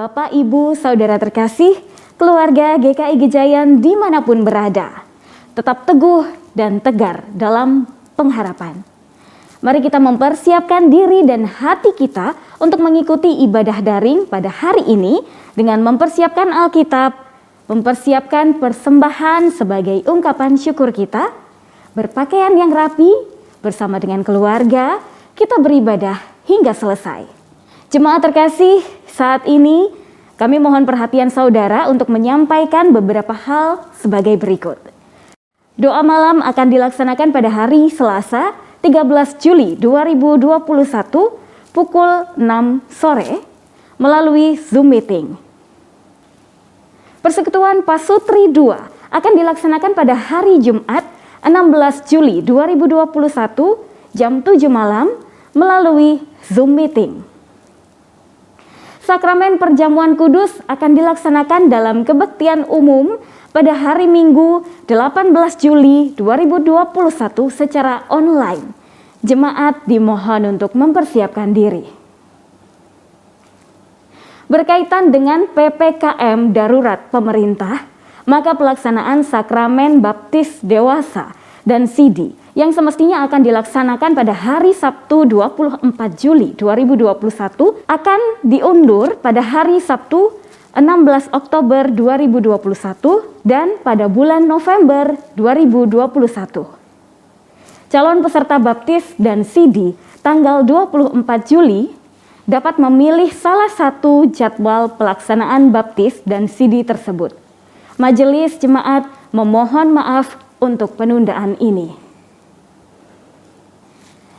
Bapak, Ibu, Saudara terkasih, keluarga GKI Gejayan dimanapun berada, tetap teguh dan tegar dalam pengharapan. Mari kita mempersiapkan diri dan hati kita untuk mengikuti ibadah daring pada hari ini dengan mempersiapkan Alkitab, mempersiapkan persembahan sebagai ungkapan syukur kita, berpakaian yang rapi, bersama dengan keluarga, kita beribadah hingga selesai. Jemaat terkasih, saat ini kami mohon perhatian saudara untuk menyampaikan beberapa hal sebagai berikut. Doa malam akan dilaksanakan pada hari Selasa 13 Juli 2021 pukul 6 sore melalui Zoom meeting. Persekutuan Pasutri 2 akan dilaksanakan pada hari Jumat 16 Juli 2021 jam 7 malam melalui Zoom meeting. Sakramen Perjamuan Kudus akan dilaksanakan dalam kebaktian umum pada hari Minggu 18 Juli 2021 secara online. Jemaat dimohon untuk mempersiapkan diri. Berkaitan dengan PPKM darurat pemerintah, maka pelaksanaan sakramen baptis dewasa dan sidi yang semestinya akan dilaksanakan pada hari Sabtu 24 Juli 2021 akan diundur pada hari Sabtu 16 Oktober 2021 dan pada bulan November 2021. Calon peserta baptis dan sidi tanggal 24 Juli dapat memilih salah satu jadwal pelaksanaan baptis dan sidi tersebut. Majelis Jemaat memohon maaf untuk penundaan ini.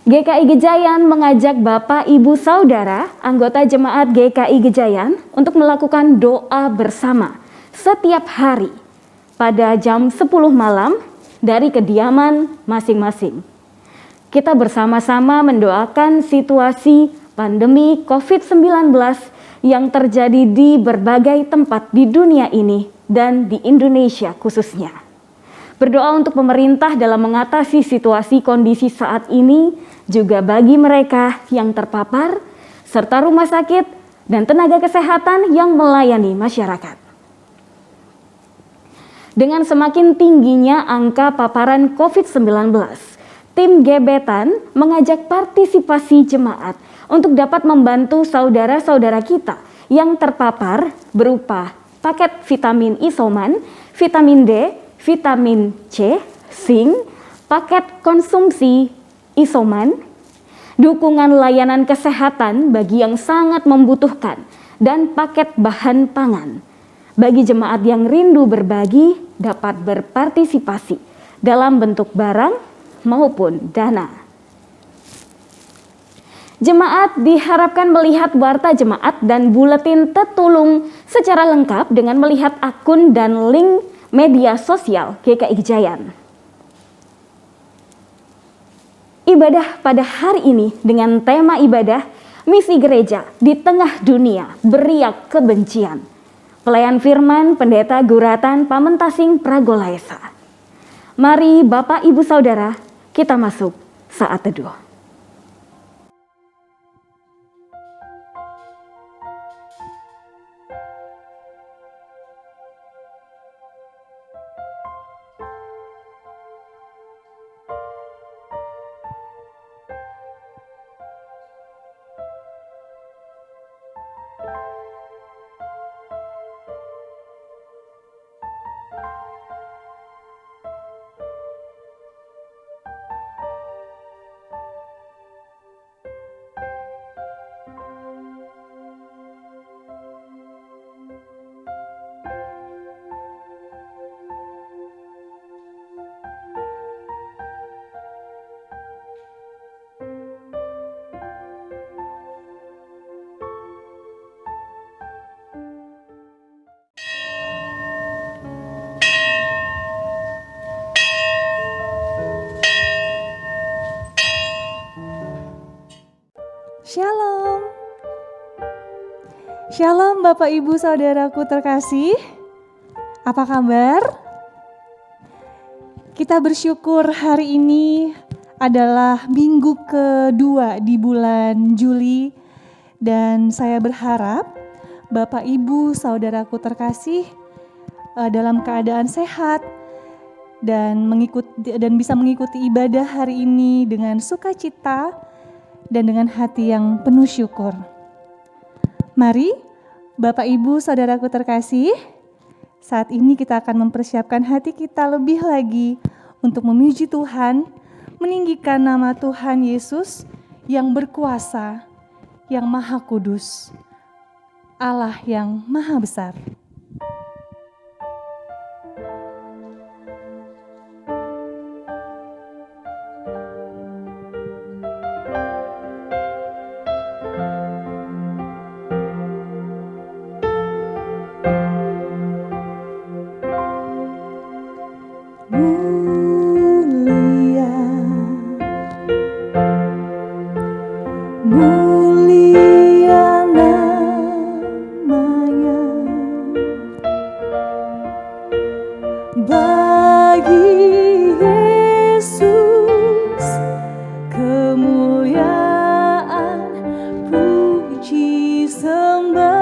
GKI Gejayan mengajak Bapak, Ibu, Saudara, anggota Jemaat GKI Gejayan untuk melakukan doa bersama setiap hari pada jam 10 malam dari kediaman masing-masing. Kita bersama-sama mendoakan situasi pandemi COVID-19 yang terjadi di berbagai tempat di dunia ini dan di Indonesia khususnya. Berdoa untuk pemerintah dalam mengatasi situasi kondisi saat ini, juga bagi mereka yang terpapar, serta rumah sakit dan tenaga kesehatan yang melayani masyarakat. Dengan semakin tingginya angka paparan COVID-19, tim Gebetan mengajak partisipasi jemaat untuk dapat membantu saudara-saudara kita yang terpapar berupa paket vitamin isoman, vitamin D, vitamin C, zinc, paket konsumsi isoman, dukungan layanan kesehatan bagi yang sangat membutuhkan, dan paket bahan pangan. Bagi jemaat yang rindu berbagi dapat berpartisipasi dalam bentuk barang maupun dana. Jemaat diharapkan melihat warta jemaat dan buletin tetulung secara lengkap dengan melihat akun dan link media sosial GKI Gejayan. Ibadah pada hari ini dengan tema ibadah misi gereja di tengah dunia beriak kebencian. Pelayan firman Pendeta Guratan Pamentasing Pragolaesa. Mari Bapak, Ibu, Saudara, kita masuk saat teduh. Shalom. Shalom Bapak Ibu Saudaraku terkasih. Apa kabar? Kita bersyukur hari ini adalah minggu kedua di bulan Juli dan saya berharap Bapak, Ibu, saudaraku terkasih dalam keadaan sehat dan bisa mengikuti ibadah hari ini dengan sukacita dan dengan hati yang penuh syukur. Mari, Bapak, Ibu, saudaraku terkasih, saat ini kita akan mempersiapkan hati kita lebih lagi untuk memuji Tuhan, meninggikan nama Tuhan Yesus yang berkuasa, yang Maha Kudus, Allah yang Maha Besar. Mulia namanya bagi Yesus, kemuliaan puji sembah.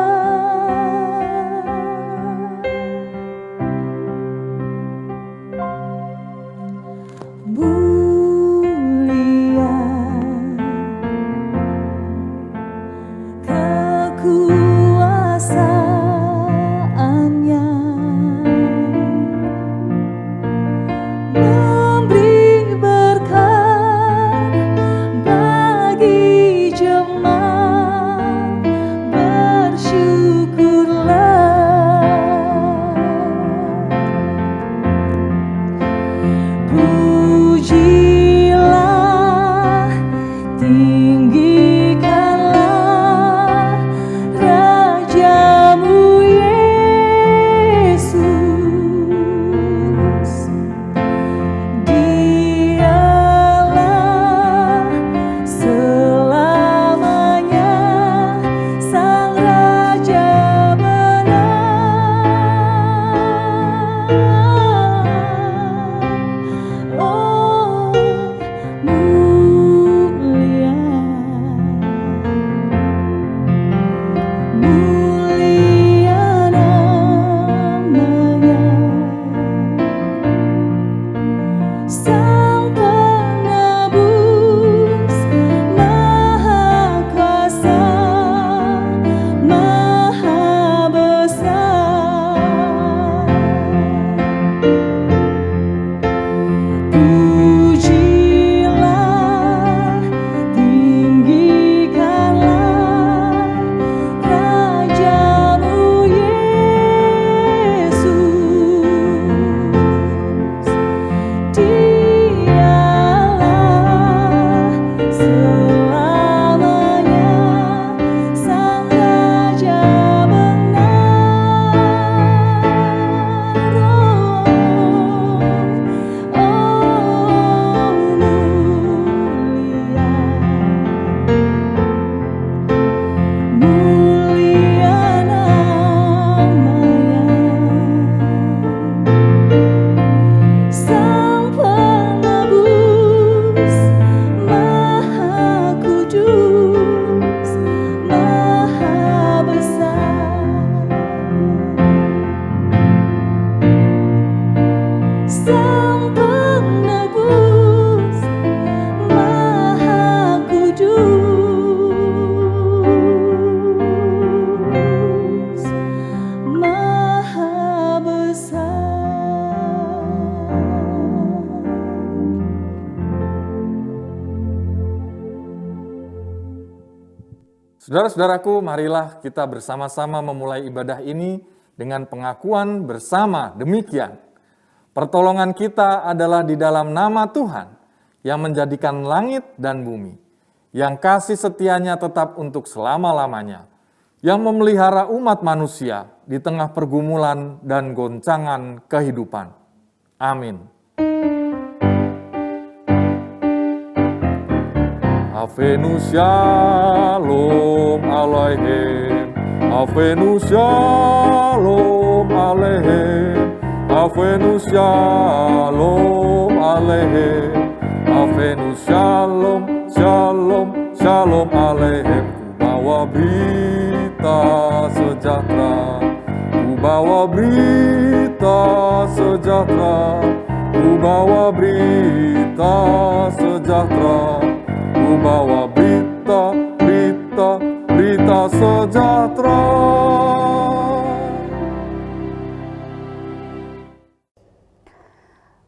Mulia kekuasaannya, memberi berkat bagi jemaat, bersyukurlah. Pujilah, tinggikanlah Rajamu Yesus. Dialah selamanya Sang Raja benar. Oh, mulia, mulia namanya, Sang Penebus, Maha Kuasa, Maha Besar. Pujilah, tinggikanlah Rajamu Yesus. Dialah selamanya Sang Raja benar. Oh, mulia namanya, Sang Penebus, Maha Kudus, Maha Besar. Sang Penebus, Maha Kudus, Maha Besar. Saudara-saudaraku, marilah kita bersama-sama memulai ibadah ini dengan pengakuan bersama demikian. Pertolongan kita adalah di dalam nama Tuhan yang menjadikan langit dan bumi, yang kasih setianya tetap untuk selama-lamanya, yang memelihara umat manusia di tengah pergumulan dan goncangan kehidupan. Amin. Avenu Shalom Aleichem, Avenu Shalom Aleichem, Avenu Shalom Aleichem, Avenu Shalom, Shalom, Shalom Aleichem. Ku bawa berita sejahtera sejahtera. Ku bawa berita sejahtera, ku bawa berita sejahtera, ku bawa berita sejahtera.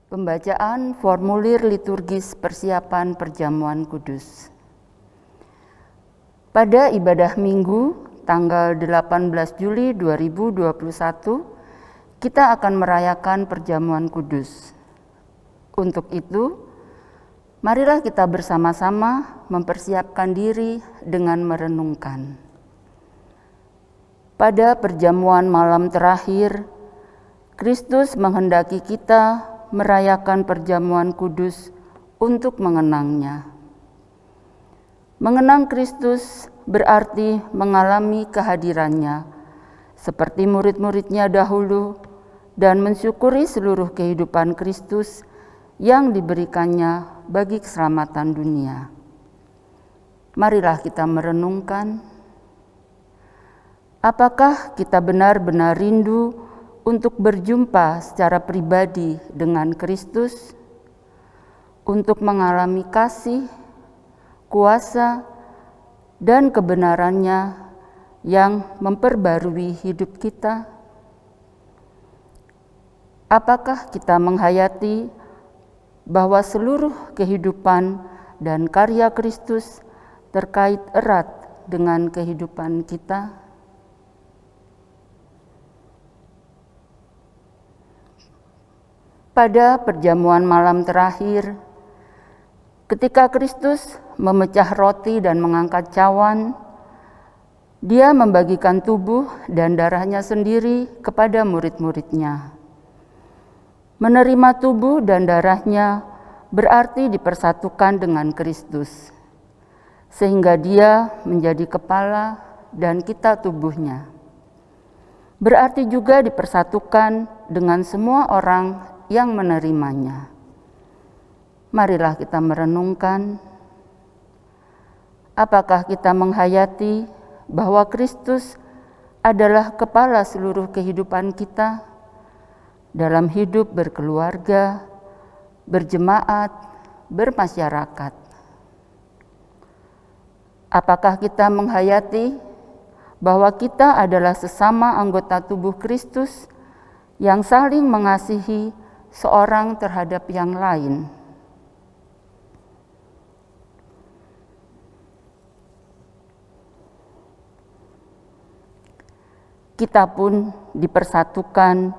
Pembacaan formulir liturgis persiapan perjamuan kudus. Pada ibadah Minggu tanggal 18 Juli 2021, kita akan merayakan perjamuan kudus. Untuk itu, marilah kita bersama-sama mempersiapkan diri dengan merenungkan. Pada perjamuan malam terakhir, Kristus menghendaki kita merayakan perjamuan kudus untuk mengenangnya. Mengenang Kristus berarti mengalami kehadirannya, seperti murid-muridnya dahulu, dan mensyukuri seluruh kehidupan Kristus yang diberikannya bagi keselamatan dunia. Marilah kita merenungkan, apakah kita benar-benar rindu untuk berjumpa secara pribadi dengan Kristus, untuk mengalami kasih, kuasa, dan kebenarannya yang memperbarui hidup kita? Apakah kita menghayati bahwa seluruh kehidupan dan karya Kristus terkait erat dengan kehidupan kita? Pada perjamuan malam terakhir, ketika Kristus memecah roti dan mengangkat cawan, Dia membagikan tubuh dan darahnya sendiri kepada murid-muridnya. Menerima tubuh dan darahnya berarti dipersatukan dengan Kristus, sehingga Dia menjadi kepala dan kita tubuhnya. Berarti juga dipersatukan dengan semua orang yang menerimanya. Marilah kita merenungkan, apakah kita menghayati bahwa Kristus adalah kepala seluruh kehidupan kita dalam hidup berkeluarga, berjemaat, bermasyarakat. Apakah kita menghayati bahwa kita adalah sesama anggota tubuh Kristus yang saling mengasihi seorang terhadap yang lain? Kita pun dipersatukan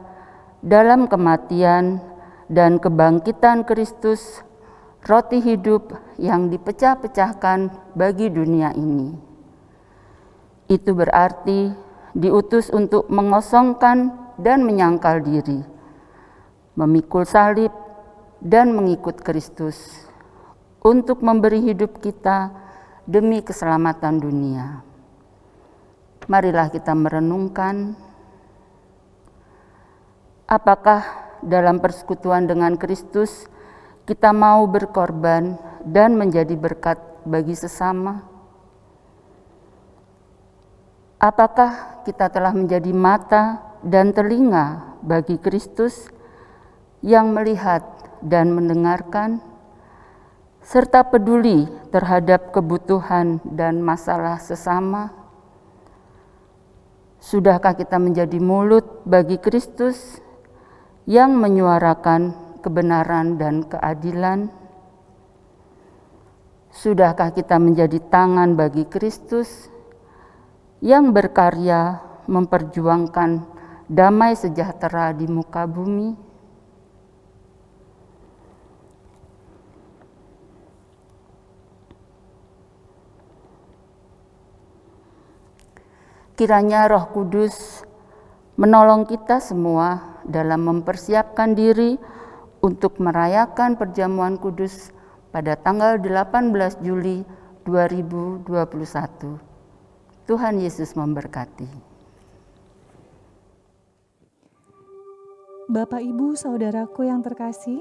dalam kematian dan kebangkitan Kristus, roti hidup yang dipecah-pecahkan bagi dunia ini. Itu berarti diutus untuk mengosongkan dan menyangkal diri, memikul salib dan mengikut Kristus untuk memberi hidup kita demi keselamatan dunia. Marilah kita merenungkan, apakah dalam persekutuan dengan Kristus kita mau berkorban dan menjadi berkat bagi sesama? Apakah kita telah menjadi mata dan telinga bagi Kristus yang melihat dan mendengarkan, serta peduli terhadap kebutuhan dan masalah sesama? Sudahkah kita menjadi mulut bagi Kristus yang menyuarakan kebenaran dan keadilan? Sudahkah kita menjadi tangan bagi Kristus yang berkarya memperjuangkan damai sejahtera di muka bumi? Kiranya Roh Kudus menolong kita semua dalam mempersiapkan diri untuk merayakan perjamuan kudus pada tanggal 18 Juli 2021. Tuhan Yesus memberkati. Bapak, Ibu, Saudaraku yang terkasih,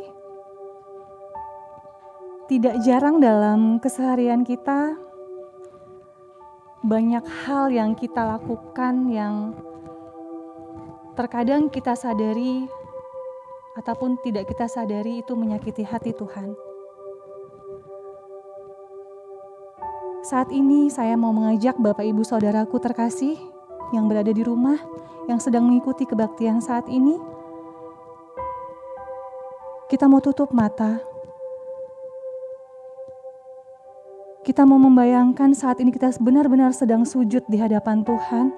tidak jarang dalam keseharian kita banyak hal yang kita lakukan yang terkadang kita sadari ataupun tidak kita sadari itu menyakiti hati Tuhan. Saat ini saya mau mengajak Bapak Ibu Saudaraku terkasih yang berada di rumah, yang sedang mengikuti kebaktian saat ini. Kita mau tutup mata. Kita mau membayangkan saat ini kita benar-benar sedang sujud di hadapan Tuhan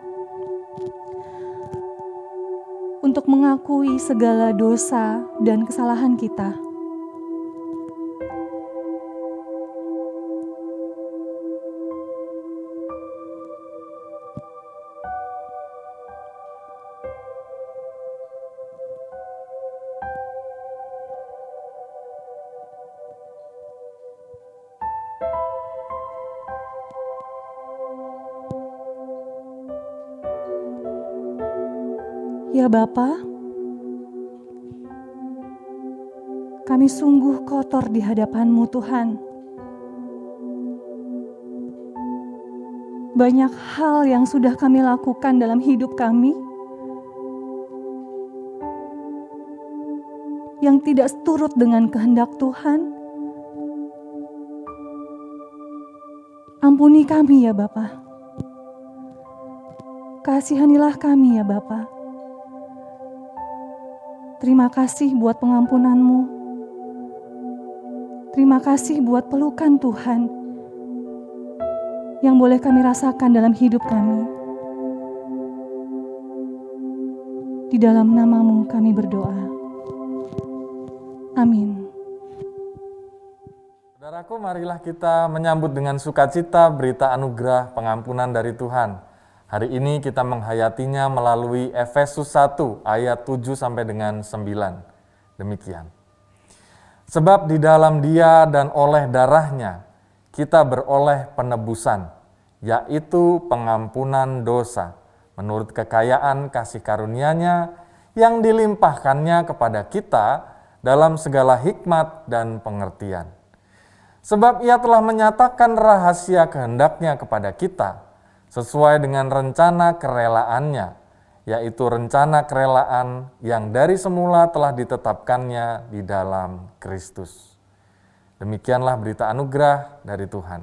untuk mengakui segala dosa dan kesalahan kita. Ya Bapa, kami sungguh kotor di hadapan-Mu Tuhan. Banyak hal yang sudah kami lakukan dalam hidup kami yang tidak seturut dengan kehendak Tuhan. Ampuni kami ya Bapa. Kasihanilah kami ya Bapa. Terima kasih buat pengampunan-Mu. Terima kasih buat pelukan Tuhan yang boleh kami rasakan dalam hidup kami. Di dalam nama-Mu kami berdoa. Amin. Saudaraku, marilah kita menyambut dengan sukacita berita anugerah pengampunan dari Tuhan. Hari ini kita menghayatinya melalui Efesus 1 ayat 7 sampai dengan 9. Demikian. Sebab di dalam Dia dan oleh darahnya kita beroleh penebusan, yaitu pengampunan dosa, menurut kekayaan kasih karunia-Nya yang dilimpahkannya kepada kita dalam segala hikmat dan pengertian. Sebab Ia telah menyatakan rahasia kehendak-Nya kepada kita, sesuai dengan rencana kerelaannya, yaitu rencana kerelaan yang dari semula telah ditetapkannya di dalam Kristus. Demikianlah berita anugerah dari Tuhan.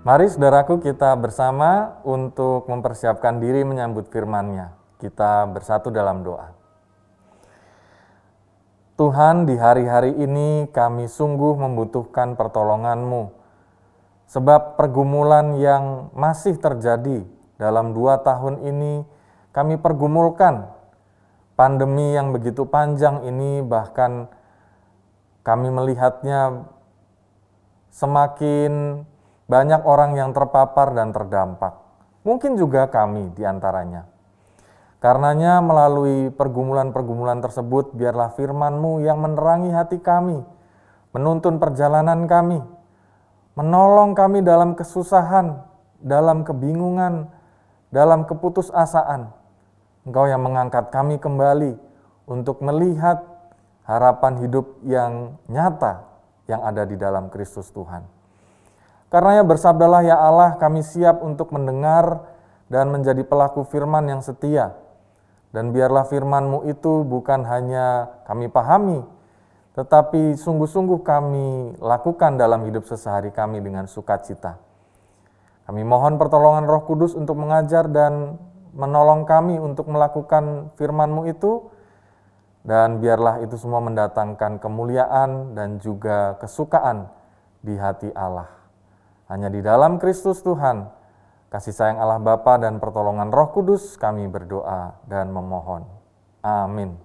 Mari saudaraku kita bersama untuk mempersiapkan diri menyambut firman-Nya. Kita bersatu dalam doa. Tuhan, di hari-hari ini kami sungguh membutuhkan pertolongan-Mu. Sebab pergumulan yang masih terjadi dalam 2 tahun ini kami pergumulkan. Pandemi yang begitu panjang ini bahkan kami melihatnya semakin banyak orang yang terpapar dan terdampak. Mungkin juga kami di antaranya. Karenanya melalui pergumulan-pergumulan tersebut, biarlah firman-Mu yang menerangi hati kami, menuntun perjalanan kami, menolong kami dalam kesusahan, dalam kebingungan, dalam keputusasaan. Engkau yang mengangkat kami kembali untuk melihat harapan hidup yang nyata yang ada di dalam Kristus Tuhan. Karenanya bersabdalah ya Allah, kami siap untuk mendengar dan menjadi pelaku firman yang setia. Dan biarlah firman-Mu itu bukan hanya kami pahami, tetapi sungguh-sungguh kami lakukan dalam hidup sehari kami dengan sukacita. Kami mohon pertolongan Roh Kudus untuk mengajar dan menolong kami untuk melakukan firman-Mu itu, dan biarlah itu semua mendatangkan kemuliaan dan juga kesukaan di hati Allah. Hanya di dalam Kristus Tuhan, kasih sayang Allah Bapa dan pertolongan Roh Kudus kami berdoa dan memohon. Amin.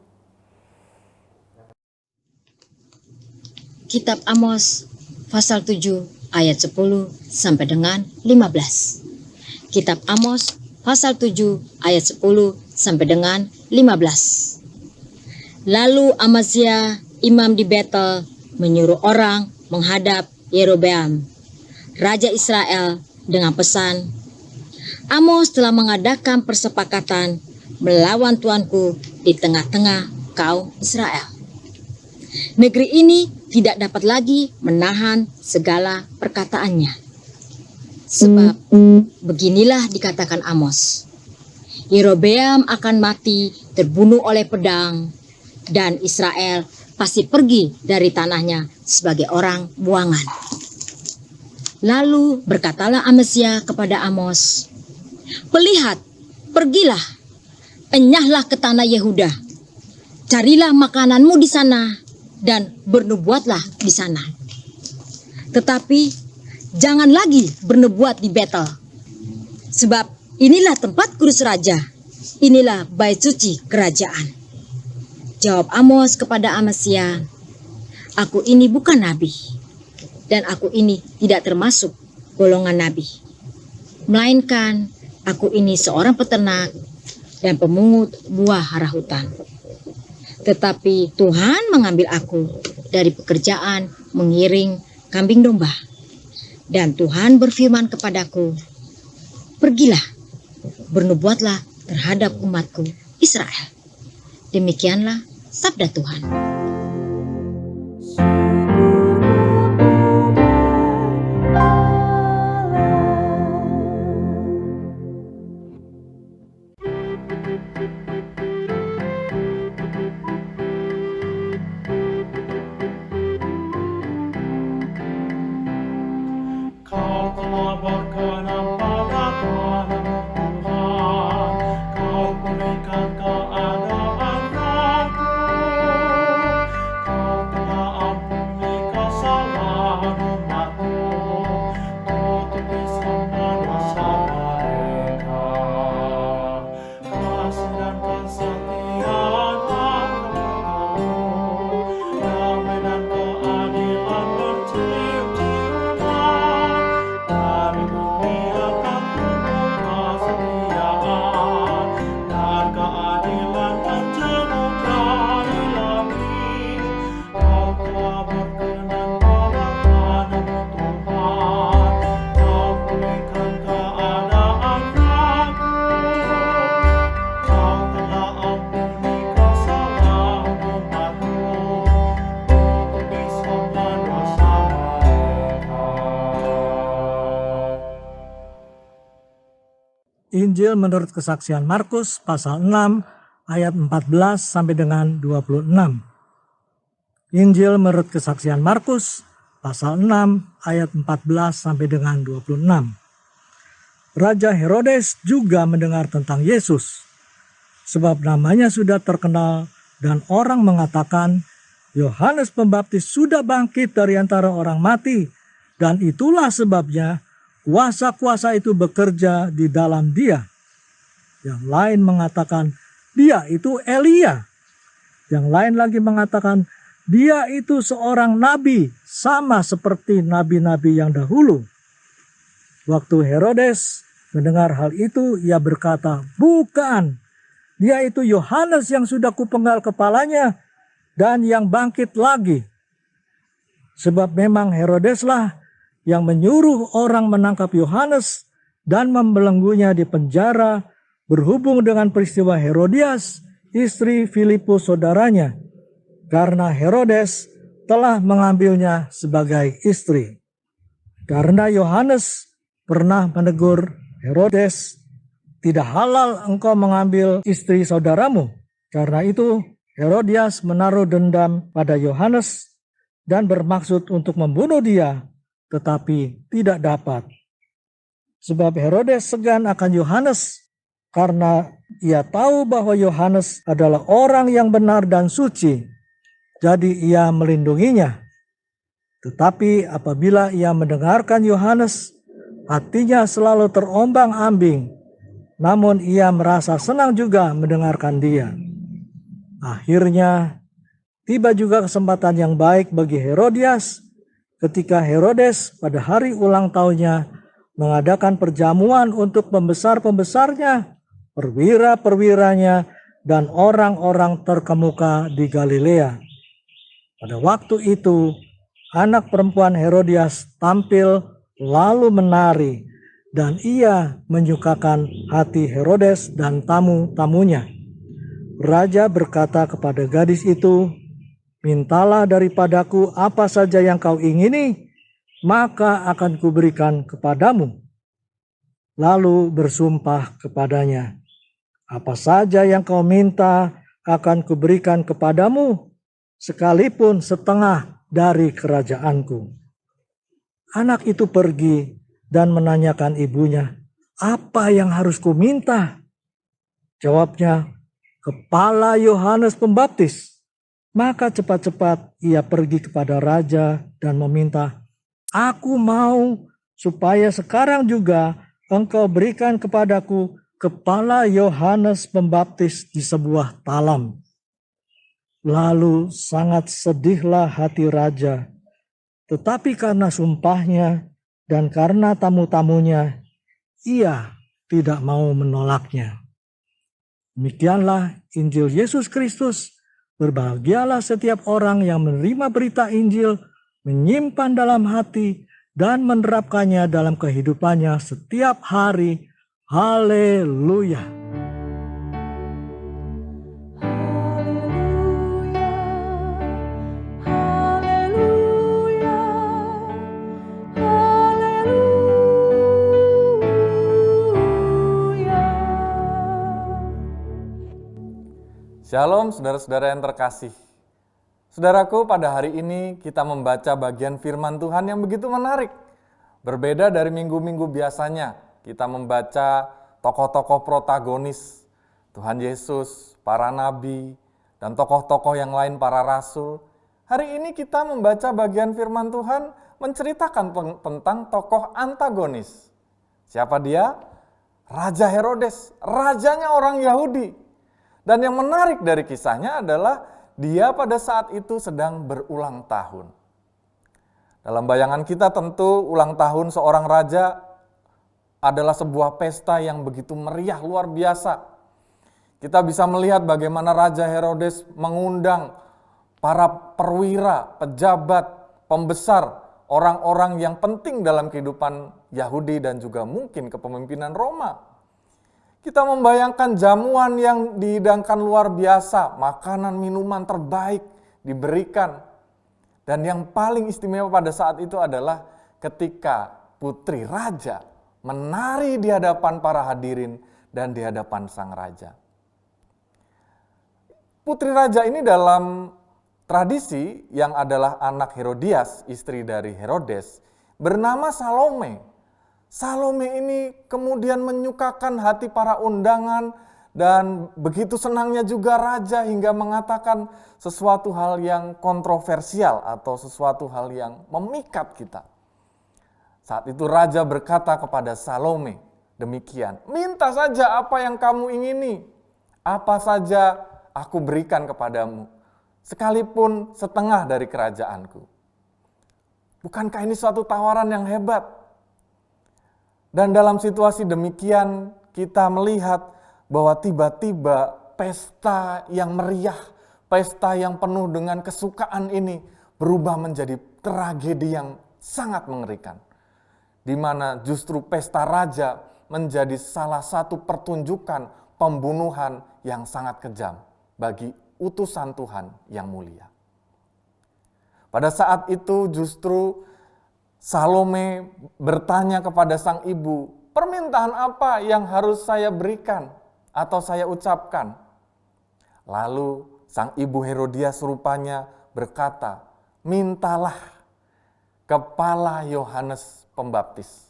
Kitab Amos pasal 7 ayat 10 sampai dengan 15. Kitab Amos pasal 7 ayat 10 sampai dengan 15. Lalu Amazia imam di Betel menyuruh orang menghadap Yerobeam, Raja Israel, dengan pesan, Amos telah mengadakan persepakatan melawan tuanku di tengah-tengah kaum Israel. Negeri ini tidak dapat lagi menahan segala perkataannya. Sebab beginilah dikatakan Amos, Yerobeam akan mati terbunuh oleh pedang, dan Israel pasti pergi dari tanahnya sebagai orang buangan. Lalu berkatalah Amazia kepada Amos, "Pelihat, pergilah, enyahlah ke tanah Yehuda, carilah makananmu di sana, dan bernubuatlah di sana. Tetapi jangan lagi bernubuat di Betel, sebab inilah tempat kudus raja, inilah bait suci kerajaan." Jawab Amos kepada Amazia, "Aku ini bukan nabi, dan aku ini tidak termasuk golongan nabi, melainkan aku ini seorang peternak dan pemungut buah hara hutan. Tetapi Tuhan mengambil aku dari pekerjaan mengiring kambing domba. Dan Tuhan berfirman kepadaku, pergilah, bernubuatlah terhadap umatku Israel." Demikianlah sabda Tuhan. Kau telah berkenan pada tanah Tuhan, Kau pulihkan keadaan aku, Kau telah ampuni kesalahan umatmu, tutupi semua dosa mereka. Kasih dan kesetiaan kepadamu, damai dan keadilan bercium-ciuman. Dari bumi akan tumbuh kesetiaan dan keadilan menjenuh dari langit. Kau telah berkenan pada tanahmu Tuhan, Kau pulihkan keadaan aku, Kau telah ampuni kesalahan umatmu, tutupi semua dosa mereka. Injil menurut kesaksian Markus pasal 6 ayat 14 sampai dengan 26. Injil menurut kesaksian Markus pasal 6 ayat 14 sampai dengan 26. Raja Herodes juga mendengar tentang Yesus, sebab namanya sudah terkenal dan orang mengatakan Yohanes Pembaptis sudah bangkit dari antara orang mati, dan itulah sebabnya kuasa-kuasa itu bekerja di dalam dia. Yang lain mengatakan dia itu Elia. Yang lain lagi mengatakan dia itu seorang nabi, sama seperti nabi-nabi yang dahulu. Waktu Herodes mendengar hal itu, ia berkata, "Bukan, dia itu Yohanes yang sudah kupenggal kepalanya dan yang bangkit lagi." Sebab memang Herodeslah yang menyuruh orang menangkap Yohanes dan membelenggunya di penjara berhubung dengan peristiwa Herodias, istri Filipus saudaranya, karena Herodes telah mengambilnya sebagai istri. Karena Yohanes pernah menegur Herodes, "Tidak halal engkau mengambil istri saudaramu." Karena itu Herodias menaruh dendam pada Yohanes dan bermaksud untuk membunuh dia, tetapi tidak dapat. Sebab Herodes segan akan Yohanes karena ia tahu bahwa Yohanes adalah orang yang benar dan suci. Jadi ia melindunginya. Tetapi apabila ia mendengarkan Yohanes, hatinya selalu terombang-ambing. Namun ia merasa senang juga mendengarkan dia. Akhirnya tiba juga kesempatan yang baik bagi Herodias ketika Herodes pada hari ulang tahunnya mengadakan perjamuan untuk pembesar-pembesarnya, perwira-perwiranya, dan orang-orang terkemuka di Galilea. Pada waktu itu, anak perempuan Herodias tampil lalu menari, dan ia menyukakan hati Herodes dan tamu-tamunya. Raja berkata kepada gadis itu, "Mintalah daripadaku apa saja yang kau ingini, maka akan kuberikan kepadamu." Lalu bersumpah kepadanya, "Apa saja yang kau minta akan kuberikan kepadamu, sekalipun setengah dari kerajaanku." Anak itu pergi dan menanyakan ibunya, "Apa yang harus ku minta?" Jawabnya, "Kepala Yohanes Pembaptis." Maka cepat-cepat ia pergi kepada raja dan meminta, "Aku mau supaya sekarang juga engkau berikan kepadaku kepala Yohanes Pembaptis di sebuah talam." Lalu sangat sedihlah hati raja, tetapi karena sumpahnya dan karena tamu-tamunya, ia tidak mau menolaknya. Demikianlah Injil Yesus Kristus. Berbahagialah setiap orang yang menerima berita Injil, menyimpan dalam hati, dan menerapkannya dalam kehidupannya setiap hari. Haleluya! Shalom saudara-saudara yang terkasih. Saudaraku, pada hari ini kita membaca bagian firman Tuhan yang begitu menarik. Berbeda dari minggu-minggu biasanya, kita membaca tokoh-tokoh protagonis, Tuhan Yesus, para nabi, dan tokoh-tokoh yang lain, para rasul. Hari ini kita membaca bagian firman Tuhan menceritakan tentang tokoh antagonis. Siapa dia? Raja Herodes, rajanya orang Yahudi. Dan yang menarik dari kisahnya adalah dia pada saat itu sedang berulang tahun. Dalam bayangan kita tentu ulang tahun seorang raja adalah sebuah pesta yang begitu meriah, luar biasa. Kita bisa melihat bagaimana Raja Herodes mengundang para perwira, pejabat, pembesar, orang-orang yang penting dalam kehidupan Yahudi dan juga mungkin kepemimpinan Roma. Kita membayangkan jamuan yang dihidangkan luar biasa, makanan, minuman terbaik diberikan. Dan yang paling istimewa pada saat itu adalah ketika putri raja menari di hadapan para hadirin dan di hadapan sang raja. Putri raja ini dalam tradisi yang adalah anak Herodias, istri dari Herodes, bernama Salome. Salome ini kemudian menyukakan hati para undangan dan begitu senangnya juga raja hingga mengatakan sesuatu hal yang kontroversial atau sesuatu hal yang memikat kita. Saat itu raja berkata kepada Salome demikian, "Minta saja apa yang kamu ingini, apa saja aku berikan kepadamu, sekalipun setengah dari kerajaanku." Bukankah ini suatu tawaran yang hebat? Dan dalam situasi demikian kita melihat bahwa tiba-tiba pesta yang meriah, pesta yang penuh dengan kesukaan ini berubah menjadi tragedi yang sangat mengerikan. Di mana justru pesta raja menjadi salah satu pertunjukan pembunuhan yang sangat kejam bagi utusan Tuhan yang mulia. Pada saat itu justru Salome bertanya kepada sang ibu, "Permintaan apa yang harus saya berikan atau saya ucapkan?" Lalu sang ibu Herodias rupanya berkata, "Mintalah kepala Yohanes Pembaptis."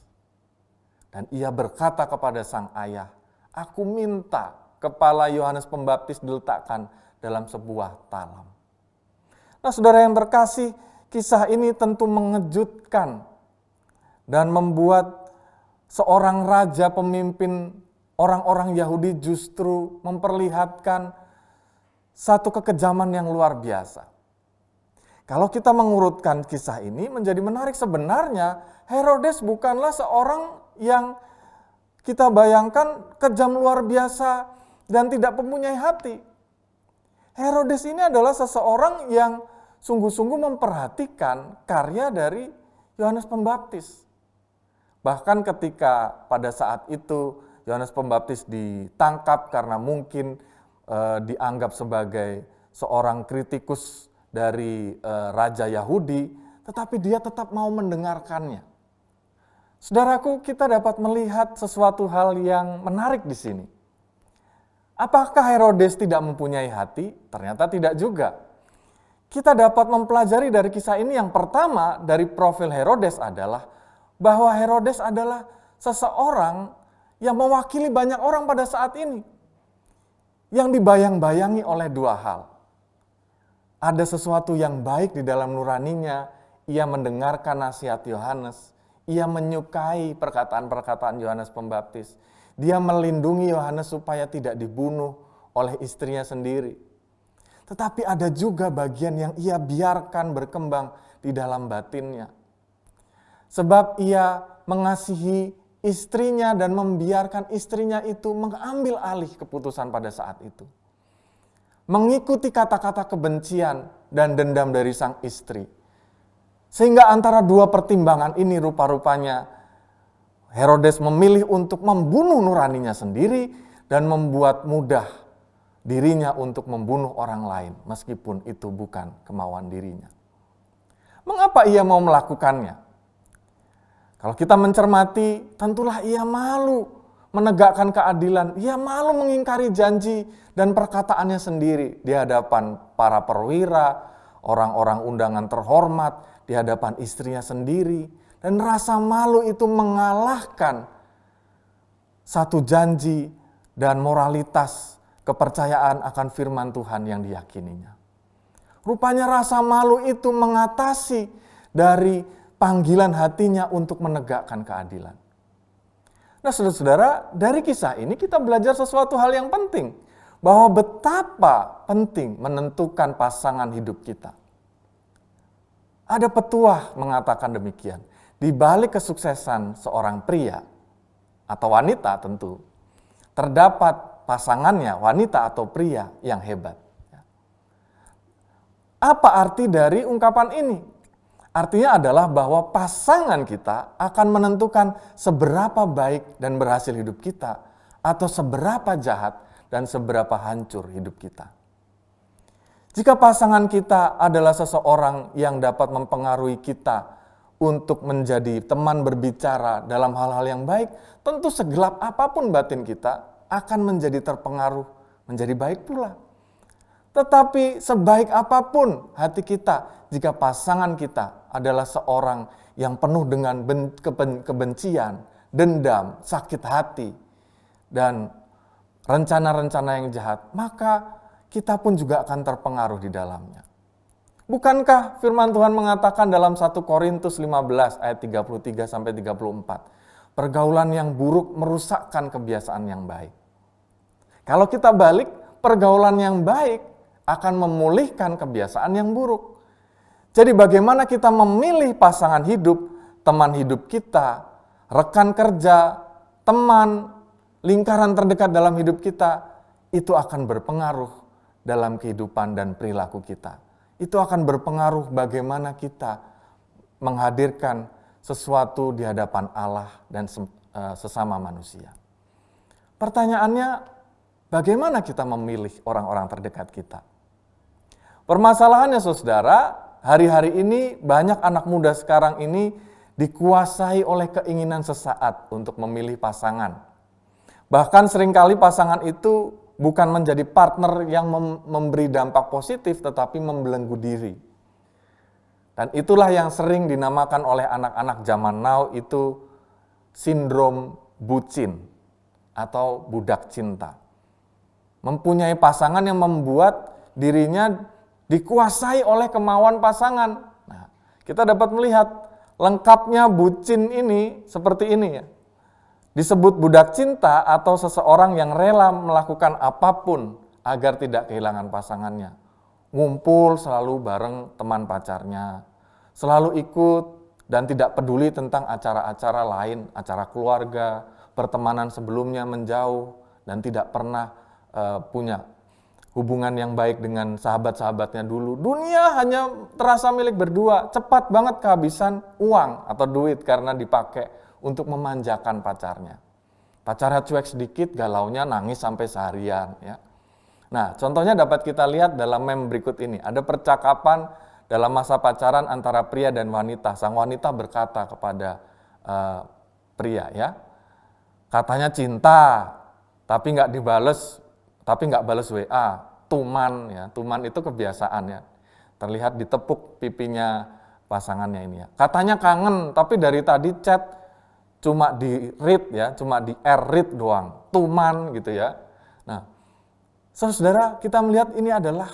Dan ia berkata kepada sang ayah, "Aku minta kepala Yohanes Pembaptis diletakkan dalam sebuah talam." Nah, saudara yang terkasih, kisah ini tentu mengejutkan dan membuat seorang raja pemimpin orang-orang Yahudi justru memperlihatkan satu kekejaman yang luar biasa. Kalau kita mengurutkan kisah ini menjadi menarik, sebenarnya Herodes bukanlah seorang yang kita bayangkan kejam luar biasa dan tidak mempunyai hati. Herodes ini adalah seseorang yang sungguh-sungguh memperhatikan karya dari Yohanes Pembaptis. Bahkan ketika pada saat itu Yohanes Pembaptis ditangkap karena mungkin dianggap sebagai seorang kritikus dari Raja Yahudi, tetapi dia tetap mau mendengarkannya. Saudaraku, kita dapat melihat sesuatu hal yang menarik di sini. Apakah Herodes tidak mempunyai hati? Ternyata tidak juga. Kita dapat mempelajari dari kisah ini yang pertama dari profil Herodes adalah bahwa Herodes adalah seseorang yang mewakili banyak orang pada saat ini. Yang dibayang-bayangi oleh dua hal. Ada sesuatu yang baik di dalam nuraninya, ia mendengarkan nasihat Yohanes, ia menyukai perkataan-perkataan Yohanes Pembaptis. Dia melindungi Yohanes supaya tidak dibunuh oleh istrinya sendiri. Tetapi ada juga bagian yang ia biarkan berkembang di dalam batinnya. Sebab ia mengasihi istrinya dan membiarkan istrinya itu mengambil alih keputusan pada saat itu. Mengikuti kata-kata kebencian dan dendam dari sang istri. Sehingga antara dua pertimbangan ini rupa-rupanya Herodes memilih untuk membunuh nuraninya sendiri dan membuat mudah dirinya untuk membunuh orang lain meskipun itu bukan kemauan dirinya. Mengapa ia mau melakukannya? Kalau kita mencermati, tentulah ia malu menegakkan keadilan, ia malu mengingkari janji dan perkataannya sendiri di hadapan para perwira, orang-orang undangan terhormat, di hadapan istrinya sendiri. Dan rasa malu itu mengalahkan satu janji dan moralitas kepercayaan akan firman Tuhan yang diyakininya. Rupanya rasa malu itu mengatasi dari panggilan hatinya untuk menegakkan keadilan. Nah, saudara-saudara, dari kisah ini kita belajar sesuatu hal yang penting. Bahwa betapa penting menentukan pasangan hidup kita. Ada petuah mengatakan demikian. Di balik kesuksesan seorang pria atau wanita tentu, terdapat pasangannya, wanita atau pria yang hebat. Apa arti dari ungkapan ini? Artinya adalah bahwa pasangan kita akan menentukan seberapa baik dan berhasil hidup kita, atau seberapa jahat dan seberapa hancur hidup kita. Jika pasangan kita adalah seseorang yang dapat mempengaruhi kita untuk menjadi teman berbicara dalam hal-hal yang baik, tentu segelap apapun batin kita akan menjadi terpengaruh, menjadi baik pula. Tetapi sebaik apapun hati kita, jika pasangan kita adalah seorang yang penuh dengan kebencian, dendam, sakit hati, dan rencana-rencana yang jahat, maka kita pun juga akan terpengaruh di dalamnya. Bukankah firman Tuhan mengatakan dalam 1 Korintus 15 ayat 33 sampai 34, pergaulan yang buruk merusakkan kebiasaan yang baik. Kalau kita balik, pergaulan yang baik akan memulihkan kebiasaan yang buruk. Jadi bagaimana kita memilih pasangan hidup, teman hidup kita, rekan kerja, teman, lingkaran terdekat dalam hidup kita, itu akan berpengaruh dalam kehidupan dan perilaku kita. Itu akan berpengaruh bagaimana kita menghadirkan sesuatu di hadapan Allah dan sesama manusia. Pertanyaannya, bagaimana kita memilih orang-orang terdekat kita? Permasalahannya saudara, hari-hari ini banyak anak muda sekarang ini dikuasai oleh keinginan sesaat untuk memilih pasangan. Bahkan seringkali pasangan itu bukan menjadi partner yang memberi dampak positif, tetapi membelenggu diri. Dan itulah yang sering dinamakan oleh anak-anak zaman now itu sindrom bucin atau budak cinta. Mempunyai pasangan yang membuat dirinya dikuasai oleh kemauan pasangan. Nah, kita dapat melihat lengkapnya bucin ini seperti ini ya. Disebut budak cinta atau seseorang yang rela melakukan apapun agar tidak kehilangan pasangannya. Ngumpul selalu bareng teman pacarnya, selalu ikut dan tidak peduli tentang acara-acara lain, acara keluarga, pertemanan sebelumnya menjauh dan tidak pernah punya hubungan yang baik dengan sahabat-sahabatnya dulu. Dunia hanya terasa milik berdua, cepat banget kehabisan uang atau duit karena dipakai untuk memanjakan pacarnya. Pacarnya cuek sedikit, galaunya nangis sampai seharian. Ya. Nah, contohnya dapat kita lihat dalam meme berikut ini. Ada percakapan dalam masa pacaran antara pria dan wanita. Sang wanita berkata kepada pria, ya, katanya cinta, tapi nggak dibales, tapi nggak bales WA. Tuman, ya, tuman itu kebiasaan ya. Terlihat ditepuk pipinya pasangannya ini ya. Katanya kangen, tapi dari tadi chat cuma di read ya, cuma di read doang, tuman gitu ya. Nah, saudara, kita melihat ini adalah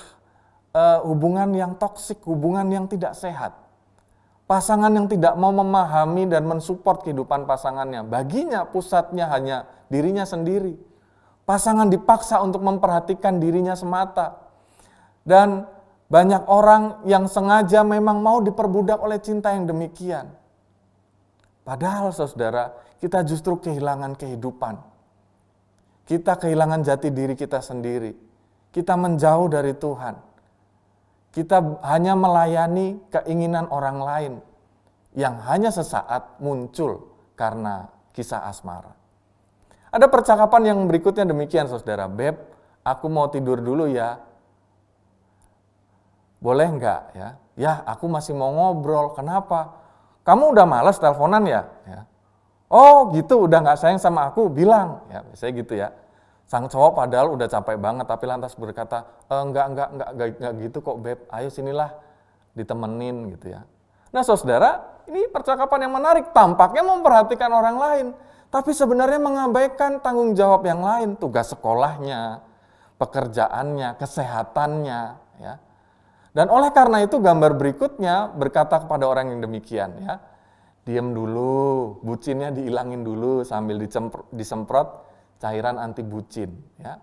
hubungan yang toksik, hubungan yang tidak sehat. Pasangan yang tidak mau memahami dan mensupport kehidupan pasangannya. Baginya pusatnya hanya dirinya sendiri. Pasangan dipaksa untuk memperhatikan dirinya semata. Dan banyak orang yang sengaja memang mau diperbudak oleh cinta yang demikian. Padahal saudara, kita justru kehilangan kehidupan. Kita kehilangan jati diri kita sendiri. Kita menjauh dari Tuhan. Kita hanya melayani keinginan orang lain yang hanya sesaat muncul karena kisah asmara. Ada percakapan yang berikutnya demikian saudara, Beb, aku mau tidur dulu ya. Boleh enggak ya? Ya, aku masih mau ngobrol. Kenapa? Kamu udah malas teleponan ya? Oh gitu, udah enggak sayang sama aku, bilang. Ya, biasanya gitu ya. Sang cowok padahal udah capek banget, tapi lantas berkata, enggak gitu kok Beb, ayo sinilah ditemenin gitu ya. Nah saudara, ini percakapan yang menarik, tampaknya memperhatikan orang lain. Tapi sebenarnya mengabaikan tanggung jawab yang lain, tugas sekolahnya, pekerjaannya, kesehatannya. Ya. Dan oleh karena itu gambar berikutnya berkata kepada orang yang demikian, ya, diam dulu, bucinnya dihilangin dulu sambil disemprot cairan anti bucin. Ya.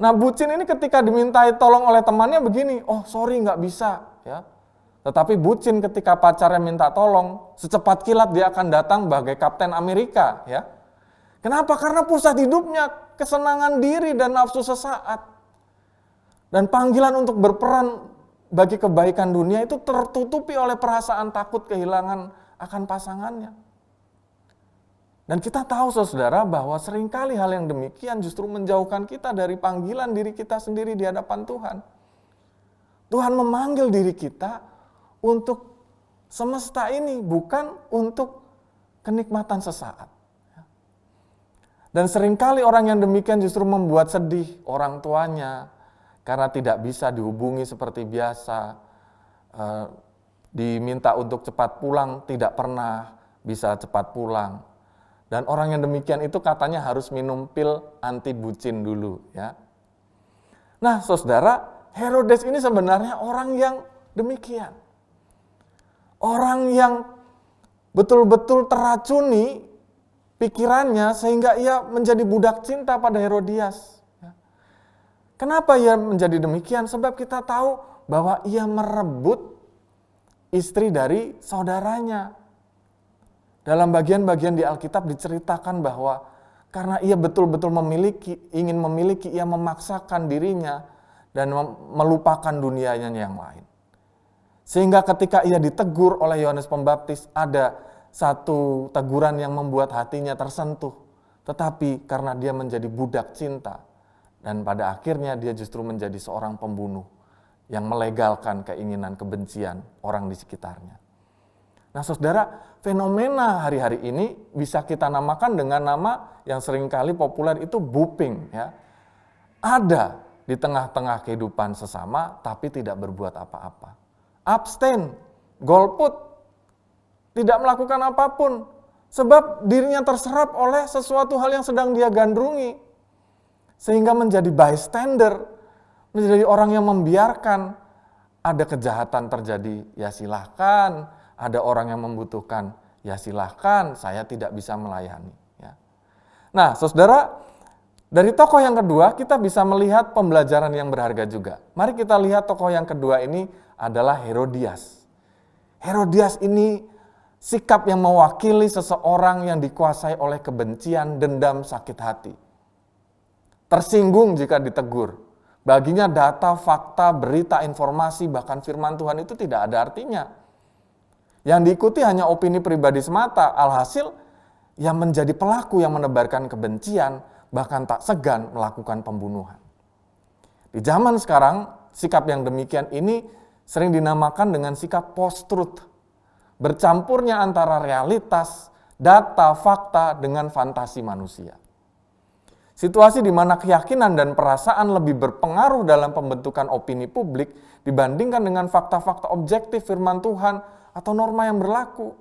Nah bucin ini ketika dimintai tolong oleh temannya begini, oh sorry nggak bisa. Ya. Tetapi bucin ketika pacarnya minta tolong, secepat kilat dia akan datang bagai Kapten Amerika. Ya. Kenapa? Karena pusat hidupnya kesenangan diri dan nafsu sesaat. Dan panggilan untuk berperan bagi kebaikan dunia itu tertutupi oleh perasaan takut kehilangan akan pasangannya. Dan kita tahu saudara bahwa seringkali hal yang demikian justru menjauhkan kita dari panggilan diri kita sendiri di hadapan Tuhan. Tuhan memanggil diri kita untuk semesta ini, bukan untuk kenikmatan sesaat. Dan seringkali orang yang demikian justru membuat sedih orang tuanya, karena tidak bisa dihubungi seperti biasa, diminta untuk cepat pulang, tidak pernah bisa cepat pulang. Dan orang yang demikian itu katanya harus minum pil anti bucin dulu, ya. Nah, saudara, Herodes ini sebenarnya orang yang demikian. Orang yang betul-betul teracuni pikirannya sehingga ia menjadi budak cinta pada Herodias. Kenapa ia menjadi demikian? Sebab kita tahu bahwa ia merebut istri dari saudaranya. Dalam bagian-bagian di Alkitab diceritakan bahwa karena ia betul-betul ingin memiliki, ia memaksakan dirinya dan melupakan dunianya yang lain. Sehingga ketika ia ditegur oleh Yohanes Pembaptis, ada satu teguran yang membuat hatinya tersentuh. Tetapi karena dia menjadi budak cinta, dan pada akhirnya dia justru menjadi seorang pembunuh yang melegalkan keinginan kebencian orang di sekitarnya. Nah, saudara, fenomena hari-hari ini bisa kita namakan dengan nama yang seringkali populer itu buping, ya. Ada di tengah-tengah kehidupan sesama tapi tidak berbuat apa-apa. Abstain, golput, tidak melakukan apapun sebab dirinya terserap oleh sesuatu hal yang sedang dia gandrungi. Sehingga menjadi bystander, menjadi orang yang membiarkan ada kejahatan terjadi, ya silahkan. Ada orang yang membutuhkan, ya silahkan, saya tidak bisa melayani. Ya. Nah, saudara, dari tokoh yang kedua kita bisa melihat pembelajaran yang berharga juga. Mari kita lihat tokoh yang kedua ini adalah Herodias. Herodias ini sikap yang mewakili seseorang yang dikuasai oleh kebencian, dendam, sakit hati. Tersinggung jika ditegur. Baginya data, fakta, berita, informasi, bahkan firman Tuhan itu tidak ada artinya. Yang diikuti hanya opini pribadi semata, alhasil yang menjadi pelaku yang menebarkan kebencian, bahkan tak segan melakukan pembunuhan. Di zaman sekarang, sikap yang demikian ini sering dinamakan dengan sikap post-truth, bercampurnya antara realitas, data, fakta dengan fantasi manusia. Situasi di mana keyakinan dan perasaan lebih berpengaruh dalam pembentukan opini publik dibandingkan dengan fakta-fakta objektif firman Tuhan atau norma yang berlaku.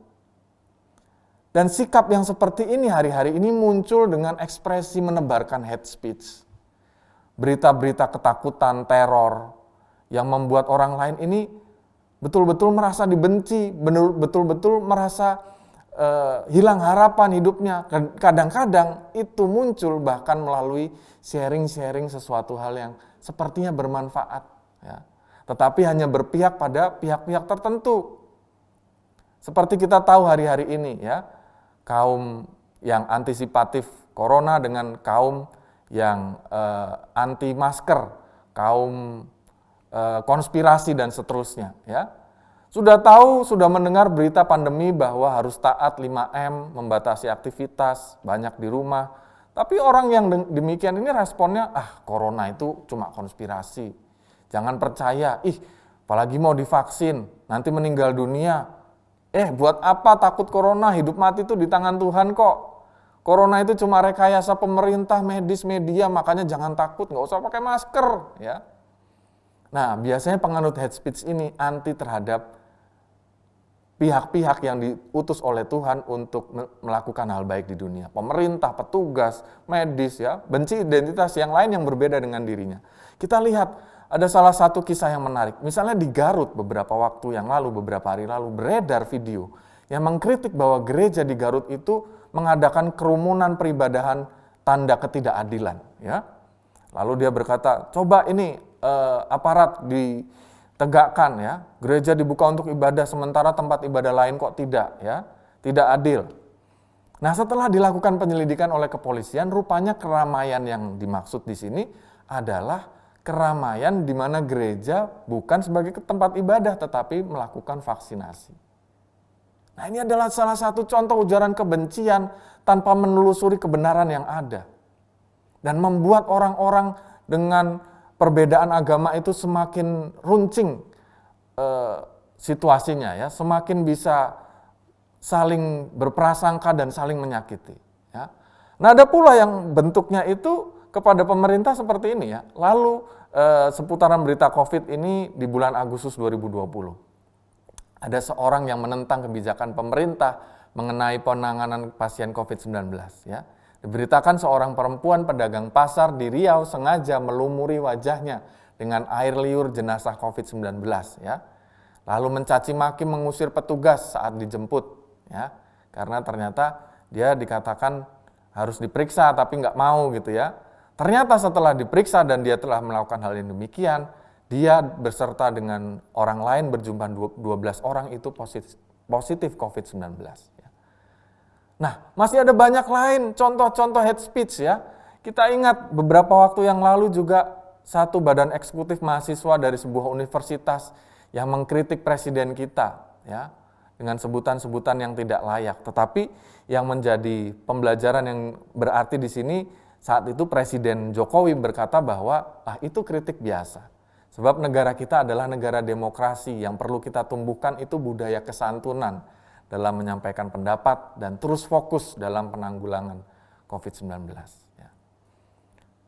Dan sikap yang seperti ini hari-hari ini muncul dengan ekspresi menebarkan hate speech. Berita-berita ketakutan, teror yang membuat orang lain ini betul-betul merasa dibenci, betul-betul merasa hilang harapan hidupnya. Kadang-kadang itu muncul bahkan melalui sharing-sharing sesuatu hal yang sepertinya bermanfaat, ya. Tetapi hanya berpihak pada pihak-pihak tertentu. Seperti kita tahu hari-hari ini, ya, kaum yang antisipatif corona dengan kaum yang anti masker, kaum konspirasi dan seterusnya, ya. Sudah tahu, sudah mendengar berita pandemi bahwa harus taat 5M, membatasi aktivitas, banyak di rumah. Tapi orang yang demikian ini responnya, corona itu cuma konspirasi. Jangan percaya, apalagi mau divaksin, nanti meninggal dunia. Buat apa takut corona, hidup mati itu di tangan Tuhan kok. Corona itu cuma rekayasa pemerintah, medis, media, makanya jangan takut, nggak usah pakai masker, ya. Nah, biasanya penganut hate speech ini anti terhadap pihak-pihak yang diutus oleh Tuhan untuk melakukan hal baik di dunia. Pemerintah, petugas, medis, ya, benci identitas yang lain yang berbeda dengan dirinya. Kita lihat ada salah satu kisah yang menarik. Misalnya di Garut beberapa waktu yang lalu, beberapa hari lalu beredar video yang mengkritik bahwa gereja di Garut itu mengadakan kerumunan peribadahan tanda ketidakadilan, ya. Lalu dia berkata, coba ini aparat ditegakkan, ya. Gereja dibuka untuk ibadah sementara tempat ibadah lain kok tidak, ya. Tidak adil. Nah, setelah dilakukan penyelidikan oleh kepolisian, rupanya keramaian yang dimaksud di sini adalah keramaian di mana gereja bukan sebagai tempat ibadah tetapi melakukan vaksinasi. Nah, ini adalah salah satu contoh ujaran kebencian tanpa menelusuri kebenaran yang ada. Dan membuat orang-orang dengan perbedaan agama itu semakin runcing situasinya, ya, semakin bisa saling berprasangka dan saling menyakiti, ya. Nah, ada pula yang bentuknya itu kepada pemerintah seperti ini ya. Lalu seputaran berita COVID ini di bulan Agustus 2020. Ada seorang yang menentang kebijakan pemerintah mengenai penanganan pasien COVID-19 ya. Diberitakan seorang perempuan pedagang pasar di Riau sengaja melumuri wajahnya dengan air liur jenazah COVID-19 ya. Lalu mencaci maki mengusir petugas saat dijemput ya. Karena ternyata dia dikatakan harus diperiksa tapi nggak mau gitu ya. Ternyata setelah diperiksa dan dia telah melakukan hal yang demikian, dia beserta dengan orang lain berjumlah 12 orang itu positif COVID-19 ya. Nah, masih ada banyak lain contoh-contoh hate speech ya. Kita ingat beberapa waktu yang lalu juga satu badan eksekutif mahasiswa dari sebuah universitas yang mengkritik presiden kita ya dengan sebutan-sebutan yang tidak layak. Tetapi yang menjadi pembelajaran yang berarti di sini saat itu Presiden Jokowi berkata bahwa itu kritik biasa. Sebab negara kita adalah negara demokrasi, yang perlu kita tumbuhkan itu budaya kesantunan dalam menyampaikan pendapat dan terus fokus dalam penanggulangan COVID-19. Ya.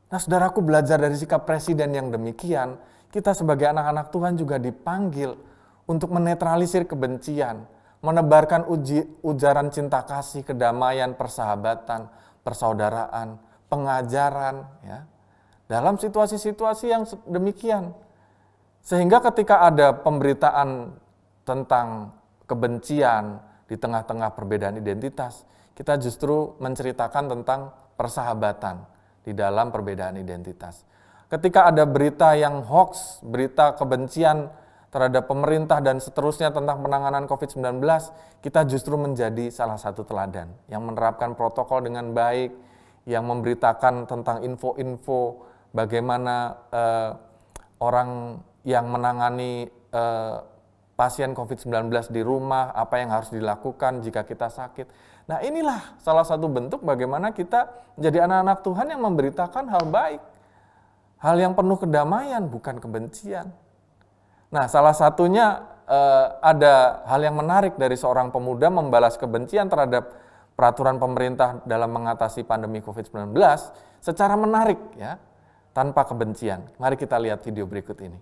Nah, saudaraku, belajar dari sikap presiden yang demikian, kita sebagai anak-anak Tuhan juga dipanggil untuk menetralisir kebencian, menebarkan ujaran cinta kasih, kedamaian, persahabatan, persaudaraan, pengajaran, ya, dalam situasi-situasi yang demikian. Sehingga ketika ada pemberitaan tentang kebencian di tengah-tengah perbedaan identitas, kita justru menceritakan tentang persahabatan di dalam perbedaan identitas. Ketika ada berita yang hoax, berita kebencian terhadap pemerintah dan seterusnya tentang penanganan COVID-19, kita justru menjadi salah satu teladan yang menerapkan protokol dengan baik, yang memberitakan tentang info-info bagaimana orang yang menangani pasien COVID-19 di rumah, apa yang harus dilakukan jika kita sakit. Nah, inilah salah satu bentuk bagaimana kita menjadi anak-anak Tuhan yang memberitakan hal baik, hal yang penuh kedamaian, bukan kebencian. Nah, salah satunya ada hal yang menarik dari seorang pemuda membalas kebencian terhadap peraturan pemerintah dalam mengatasi pandemi COVID-19 secara menarik ya, tanpa kebencian. Mari kita lihat video berikut ini.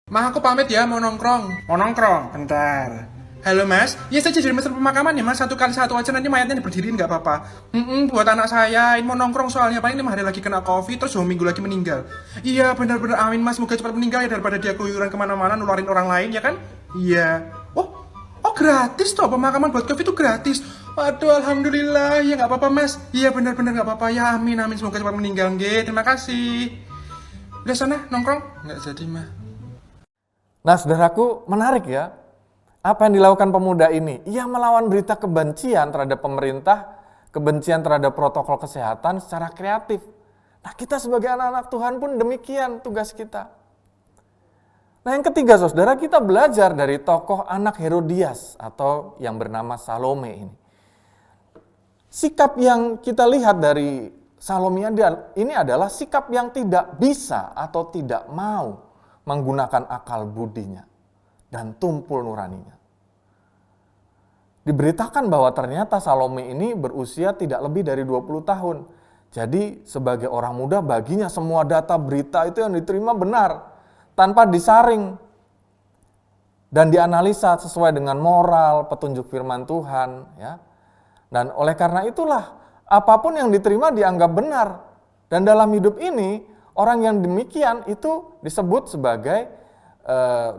Ma, aku pamit ya, mau nongkrong. Mau nongkrong? Bentar. Halo mas, ya saya jadi mesin pemakaman ya mas, 1 kali 1 aja, nanti mayatnya diberdiriin nggak apa-apa. Buat anak saya, ini mau nongkrong soalnya paling 5 hari lagi kena COVID, terus 2 minggu lagi meninggal. Iya benar-benar amin mas, semoga cepat meninggal ya, daripada dia keluyuran kemana-mana nularin orang lain ya kan. Iya. Oh gratis toh, pemakaman buat COVID itu gratis. Waduh alhamdulillah, ya nggak apa-apa mas. Iya benar-benar nggak apa-apa ya, amin semoga cepat meninggal. Nggih, terima kasih. Udah sana nongkrong? Nggak jadi mah. Nah, saudaraku, menarik ya. Apa yang dilakukan pemuda ini? Ia melawan berita kebencian terhadap pemerintah, kebencian terhadap protokol kesehatan secara kreatif. Nah, kita sebagai anak-anak Tuhan pun demikian tugas kita. Nah, yang ketiga, saudara, kita belajar dari tokoh anak Herodias atau yang bernama Salome ini. Sikap yang kita lihat dari Salome ini adalah sikap yang tidak bisa atau tidak mau menggunakan akal budinya dan tumpul nuraninya. Diberitakan bahwa ternyata Salome ini berusia tidak lebih dari 20 tahun. Jadi sebagai orang muda baginya semua data berita itu yang diterima benar, tanpa disaring dan dianalisa sesuai dengan moral, petunjuk firman Tuhan. Ya. Dan oleh karena itulah apapun yang diterima dianggap benar. Dan dalam hidup ini orang yang demikian itu disebut sebagai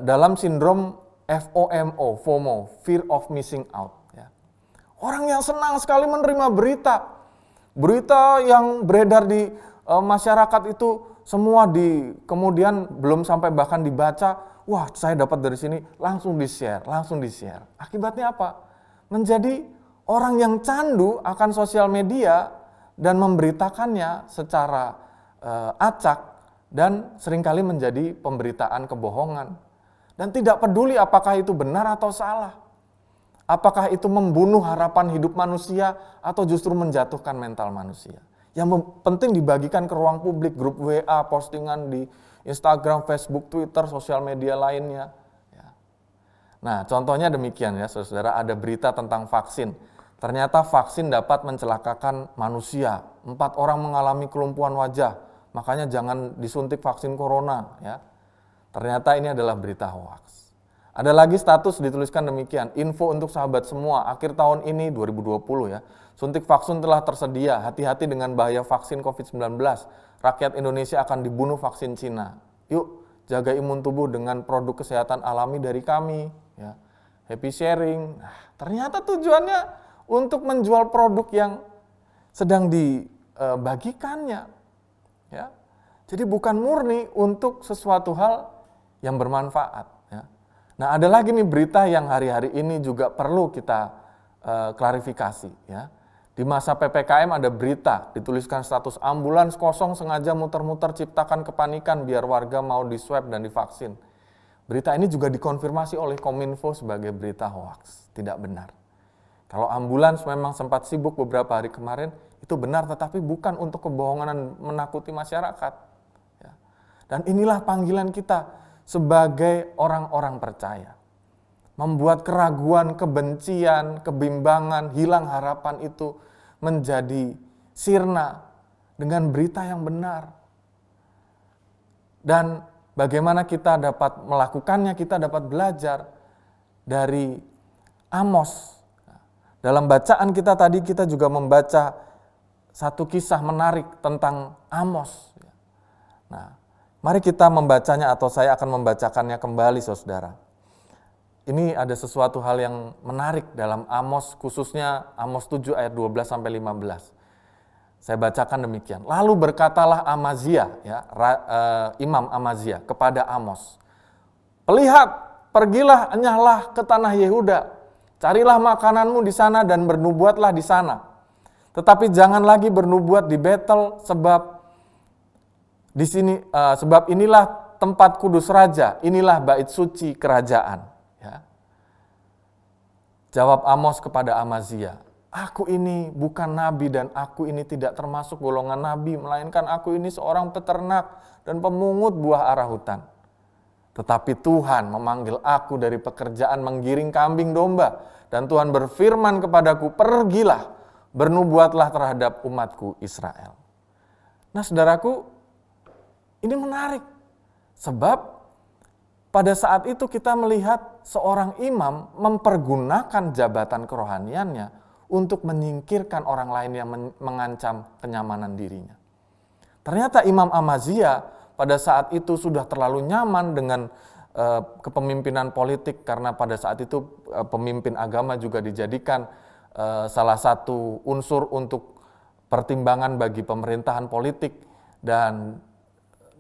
dalam sindrom FOMO, fear of missing out. Ya. Orang yang senang sekali menerima berita yang beredar di masyarakat itu semua kemudian belum sampai bahkan dibaca, wah saya dapat dari sini, langsung di-share. Akibatnya apa? Menjadi orang yang candu akan sosial media dan memberitakannya secara acak dan seringkali menjadi pemberitaan kebohongan dan tidak peduli apakah itu benar atau salah, apakah itu membunuh harapan hidup manusia atau justru menjatuhkan mental manusia. Yang penting dibagikan ke ruang publik, grup WA, postingan di Instagram, Facebook, Twitter, sosial media lainnya. Nah, contohnya demikian ya, saudara, ada berita tentang vaksin. Ternyata vaksin dapat mencelakakan manusia. 4 orang mengalami kelumpuhan wajah, makanya jangan disuntik vaksin corona ya. Ternyata ini adalah berita hoaks. Ada lagi status dituliskan demikian, info untuk sahabat semua, akhir tahun ini 2020 ya, suntik vaksin telah tersedia, hati-hati dengan bahaya vaksin COVID-19, rakyat Indonesia akan dibunuh vaksin Cina. Yuk, jaga imun tubuh dengan produk kesehatan alami dari kami, ya. Happy sharing. Nah, ternyata tujuannya untuk menjual produk yang sedang dibagikannya, ya. Jadi bukan murni untuk sesuatu hal yang bermanfaat. Nah, ada lagi nih berita yang hari-hari ini juga perlu kita klarifikasi ya. Di masa PPKM ada berita dituliskan status ambulans kosong sengaja muter-muter ciptakan kepanikan biar warga mau diswab dan divaksin. Berita ini juga dikonfirmasi oleh Kominfo sebagai berita hoaks, tidak benar. Kalau ambulans memang sempat sibuk beberapa hari kemarin, itu benar tetapi bukan untuk kebohongan dan menakuti masyarakat. Ya. Dan inilah panggilan kita sebagai orang-orang percaya. Membuat keraguan, kebencian, kebimbangan, hilang harapan itu menjadi sirna dengan berita yang benar. Dan bagaimana kita dapat melakukannya, kita dapat belajar dari Amos. Dalam bacaan kita tadi kita juga membaca satu kisah menarik tentang Amos. Nah, mari kita membacanya atau saya akan membacakannya kembali saudara. Ini ada sesuatu hal yang menarik dalam Amos, khususnya Amos 7 ayat 12-15. Saya bacakan demikian. Lalu berkatalah Amazia, ya, Imam Amazia kepada Amos. Lihat, pergilah enyahlah ke tanah Yehuda, carilah makananmu di sana dan bernubuatlah di sana. Tetapi jangan lagi bernubuat di Betel sebab di sini sebab inilah tempat kudus raja, inilah bait suci kerajaan. Ya. Jawab Amos kepada Amazia, aku ini bukan nabi dan aku ini tidak termasuk golongan nabi, melainkan aku ini seorang peternak dan pemungut buah arah hutan. Tetapi Tuhan memanggil aku dari pekerjaan menggiring kambing domba, dan Tuhan berfirman kepadaku, pergilah, bernubuatlah terhadap umatku Israel. Nah saudaraku, ini menarik, sebab pada saat itu kita melihat seorang imam mempergunakan jabatan kerohaniannya untuk menyingkirkan orang lain yang mengancam kenyamanan dirinya. Ternyata Imam Amazia pada saat itu sudah terlalu nyaman dengan kepemimpinan politik, karena pada saat itu pemimpin agama juga dijadikan salah satu unsur untuk pertimbangan bagi pemerintahan politik, dan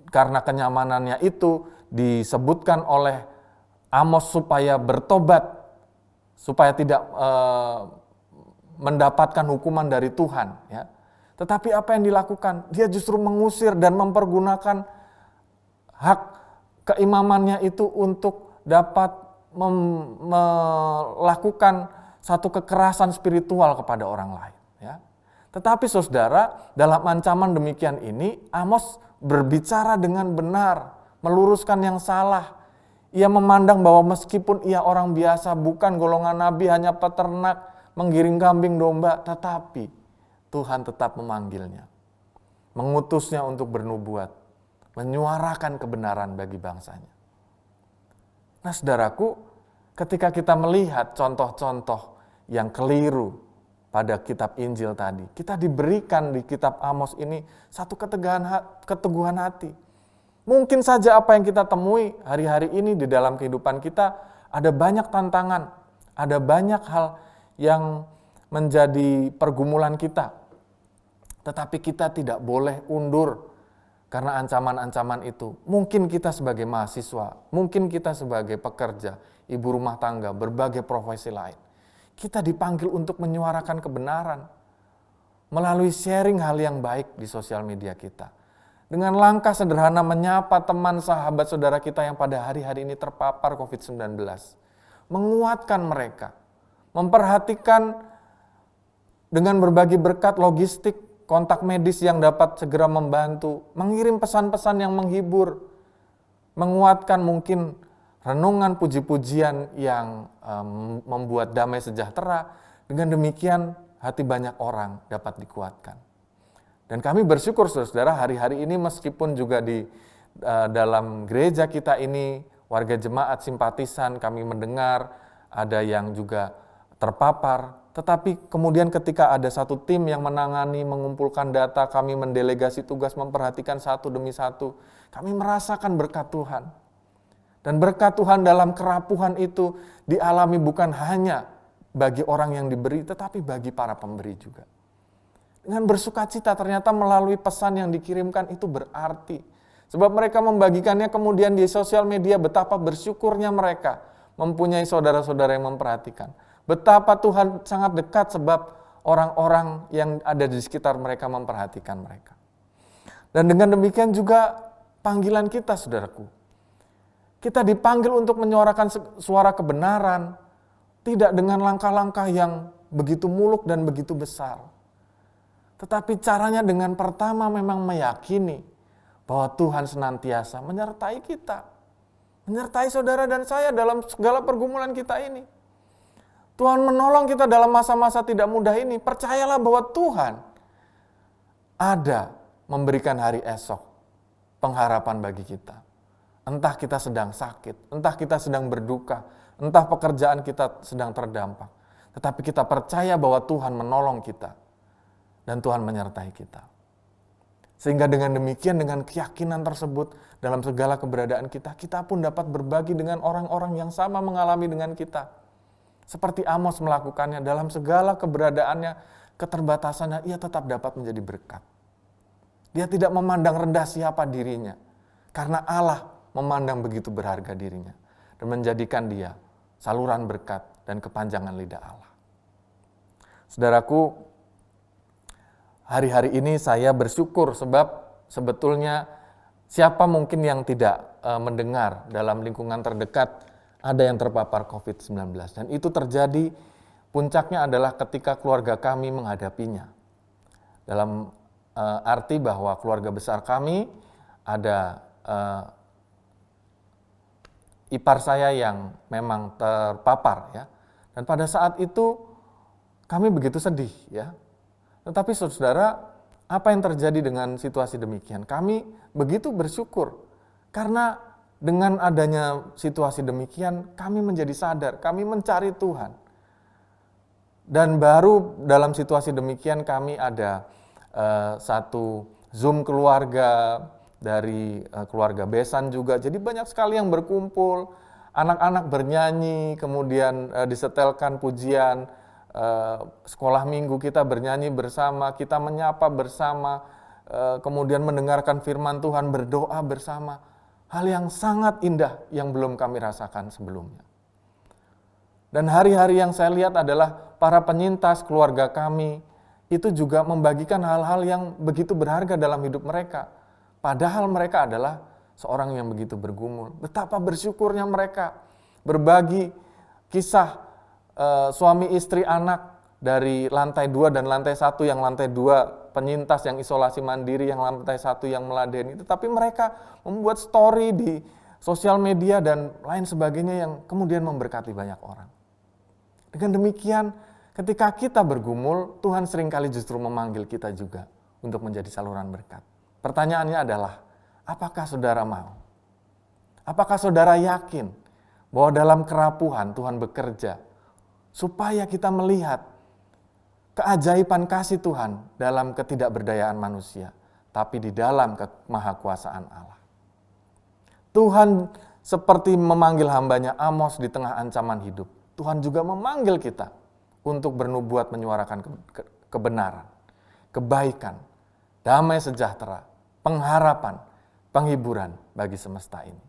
karena kenyamanannya itu disebutkan oleh Amos supaya bertobat, supaya tidak mendapatkan hukuman dari Tuhan. Ya. Tetapi apa yang dilakukan? Dia justru mengusir dan mempergunakan hak keimamannya itu untuk dapat melakukan satu kekerasan spiritual kepada orang lain. Ya. Tetapi saudara, dalam ancaman demikian ini, Amos berbicara dengan benar, meluruskan yang salah. Ia memandang bahwa meskipun ia orang biasa, bukan golongan nabi, hanya peternak, menggiring kambing domba, tetapi Tuhan tetap memanggilnya, mengutusnya untuk bernubuat, menyuarakan kebenaran bagi bangsanya. Nah saudaraku, ketika kita melihat contoh-contoh yang keliru pada kitab Injil tadi, kita diberikan di kitab Amos ini satu keteguhan hati. Mungkin saja apa yang kita temui hari-hari ini di dalam kehidupan kita, ada banyak tantangan, ada banyak hal yang menjadi pergumulan kita. Tetapi kita tidak boleh undur karena ancaman-ancaman itu. Mungkin kita sebagai mahasiswa, mungkin kita sebagai pekerja, ibu rumah tangga, berbagai profesi lain. Kita dipanggil untuk menyuarakan kebenaran melalui sharing hal yang baik di sosial media kita. Dengan langkah sederhana menyapa teman, sahabat, saudara kita yang pada hari-hari ini terpapar COVID-19. Menguatkan mereka, memperhatikan dengan berbagi berkat logistik, kontak medis yang dapat segera membantu, mengirim pesan-pesan yang menghibur, menguatkan mungkin renungan puji-pujian yang membuat damai sejahtera. Dengan demikian hati banyak orang dapat dikuatkan. Dan kami bersyukur saudara hari-hari ini meskipun juga di dalam gereja kita ini warga jemaat simpatisan kami mendengar ada yang juga terpapar, tetapi kemudian ketika ada satu tim yang menangani, mengumpulkan data, kami mendelegasi tugas memperhatikan satu demi satu, kami merasakan berkat Tuhan. Dan berkat Tuhan dalam kerapuhan itu dialami bukan hanya bagi orang yang diberi, tetapi bagi para pemberi juga. Dengan bersukacita ternyata melalui pesan yang dikirimkan itu berarti. Sebab mereka membagikannya kemudian di sosial media, betapa bersyukurnya mereka mempunyai saudara-saudara yang memperhatikan. Betapa Tuhan sangat dekat sebab orang-orang yang ada di sekitar mereka memperhatikan mereka. Dan dengan demikian juga panggilan kita, saudaraku. Kita dipanggil untuk menyuarakan suara kebenaran, tidak dengan langkah-langkah yang begitu muluk dan begitu besar. Tetapi caranya dengan pertama memang meyakini bahwa Tuhan senantiasa menyertai kita. Menyertai saudara dan saya dalam segala pergumulan kita ini. Tuhan menolong kita dalam masa-masa tidak mudah ini. Percayalah bahwa Tuhan ada memberikan hari esok, pengharapan bagi kita. Entah kita sedang sakit, entah kita sedang berduka, entah pekerjaan kita sedang terdampak. Tetapi kita percaya bahwa Tuhan menolong kita dan Tuhan menyertai kita. Sehingga dengan demikian, dengan keyakinan tersebut dalam segala keberadaan kita, kita pun dapat berbagi dengan orang-orang yang sama mengalami dengan kita. Seperti Amos melakukannya dalam segala keberadaannya, keterbatasannya, ia tetap dapat menjadi berkat. Dia tidak memandang rendah siapa dirinya, karena Allah memandang begitu berharga dirinya, dan menjadikan dia saluran berkat dan kepanjangan lidah Allah. Saudaraku, hari-hari ini saya bersyukur sebab sebetulnya siapa mungkin yang tidak mendengar dalam lingkungan terdekat ada yang terpapar COVID-19. Dan itu terjadi, puncaknya adalah ketika keluarga kami menghadapinya. Dalam arti bahwa keluarga besar kami ada ipar saya yang memang terpapar, ya. Dan pada saat itu kami begitu sedih, ya. Tetapi saudara, apa yang terjadi dengan situasi demikian? Kami begitu bersyukur karena dengan adanya situasi demikian, kami menjadi sadar, kami mencari Tuhan. Dan baru dalam situasi demikian kami ada satu Zoom keluarga, dari keluarga besan juga. Jadi banyak sekali yang berkumpul, anak-anak bernyanyi, kemudian disetelkan pujian, sekolah minggu kita bernyanyi bersama, kita menyapa bersama, kemudian mendengarkan firman Tuhan, berdoa bersama. Hal yang sangat indah yang belum kami rasakan sebelumnya. Dan hari-hari yang saya lihat adalah para penyintas keluarga kami itu juga membagikan hal-hal yang begitu berharga dalam hidup mereka. Padahal mereka adalah seorang yang begitu bergumul. Betapa bersyukurnya mereka berbagi kisah suami istri anak dari lantai 2 dan lantai 1, yang lantai 2 penyintas yang isolasi mandiri, yang lantai 1 yang meladeni. Tetapi mereka membuat story di sosial media dan lain sebagainya yang kemudian memberkati banyak orang. Dengan demikian, ketika kita bergumul, Tuhan seringkali justru memanggil kita juga untuk menjadi saluran berkat. Pertanyaannya adalah, apakah saudara mau? Apakah saudara yakin bahwa dalam kerapuhan Tuhan bekerja supaya kita melihat keajaiban kasih Tuhan dalam ketidakberdayaan manusia, tapi di dalam kemahakuasaan Allah. Tuhan seperti memanggil hambanya Amos di tengah ancaman hidup. Tuhan juga memanggil kita untuk bernubuat menyuarakan kebenaran, kebaikan, damai sejahtera, pengharapan, penghiburan bagi semesta ini.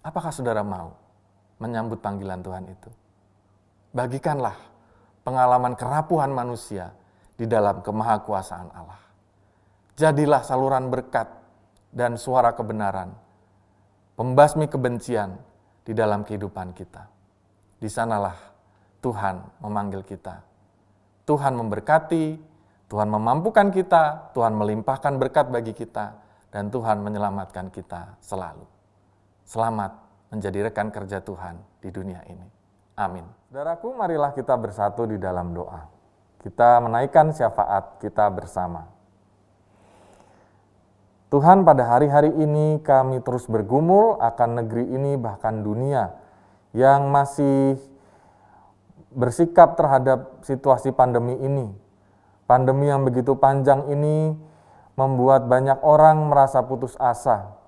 Apakah saudara mau menyambut panggilan Tuhan itu? Bagikanlah pengalaman kerapuhan manusia di dalam kemahakuasaan Allah. Jadilah saluran berkat dan suara kebenaran, pembasmi kebencian di dalam kehidupan kita. Di sanalah Tuhan memanggil kita. Tuhan memberkati, Tuhan memampukan kita, Tuhan melimpahkan berkat bagi kita, dan Tuhan menyelamatkan kita selalu. Selamat menjadi rekan kerja Tuhan di dunia ini. Amin. Saudaraku, marilah kita bersatu di dalam doa. Kita menaikkan syafaat kita bersama. Tuhan, pada hari-hari ini kami terus bergumul akan negeri ini bahkan dunia yang masih bersikap terhadap situasi pandemi ini. Pandemi yang begitu panjang ini membuat banyak orang merasa putus asa.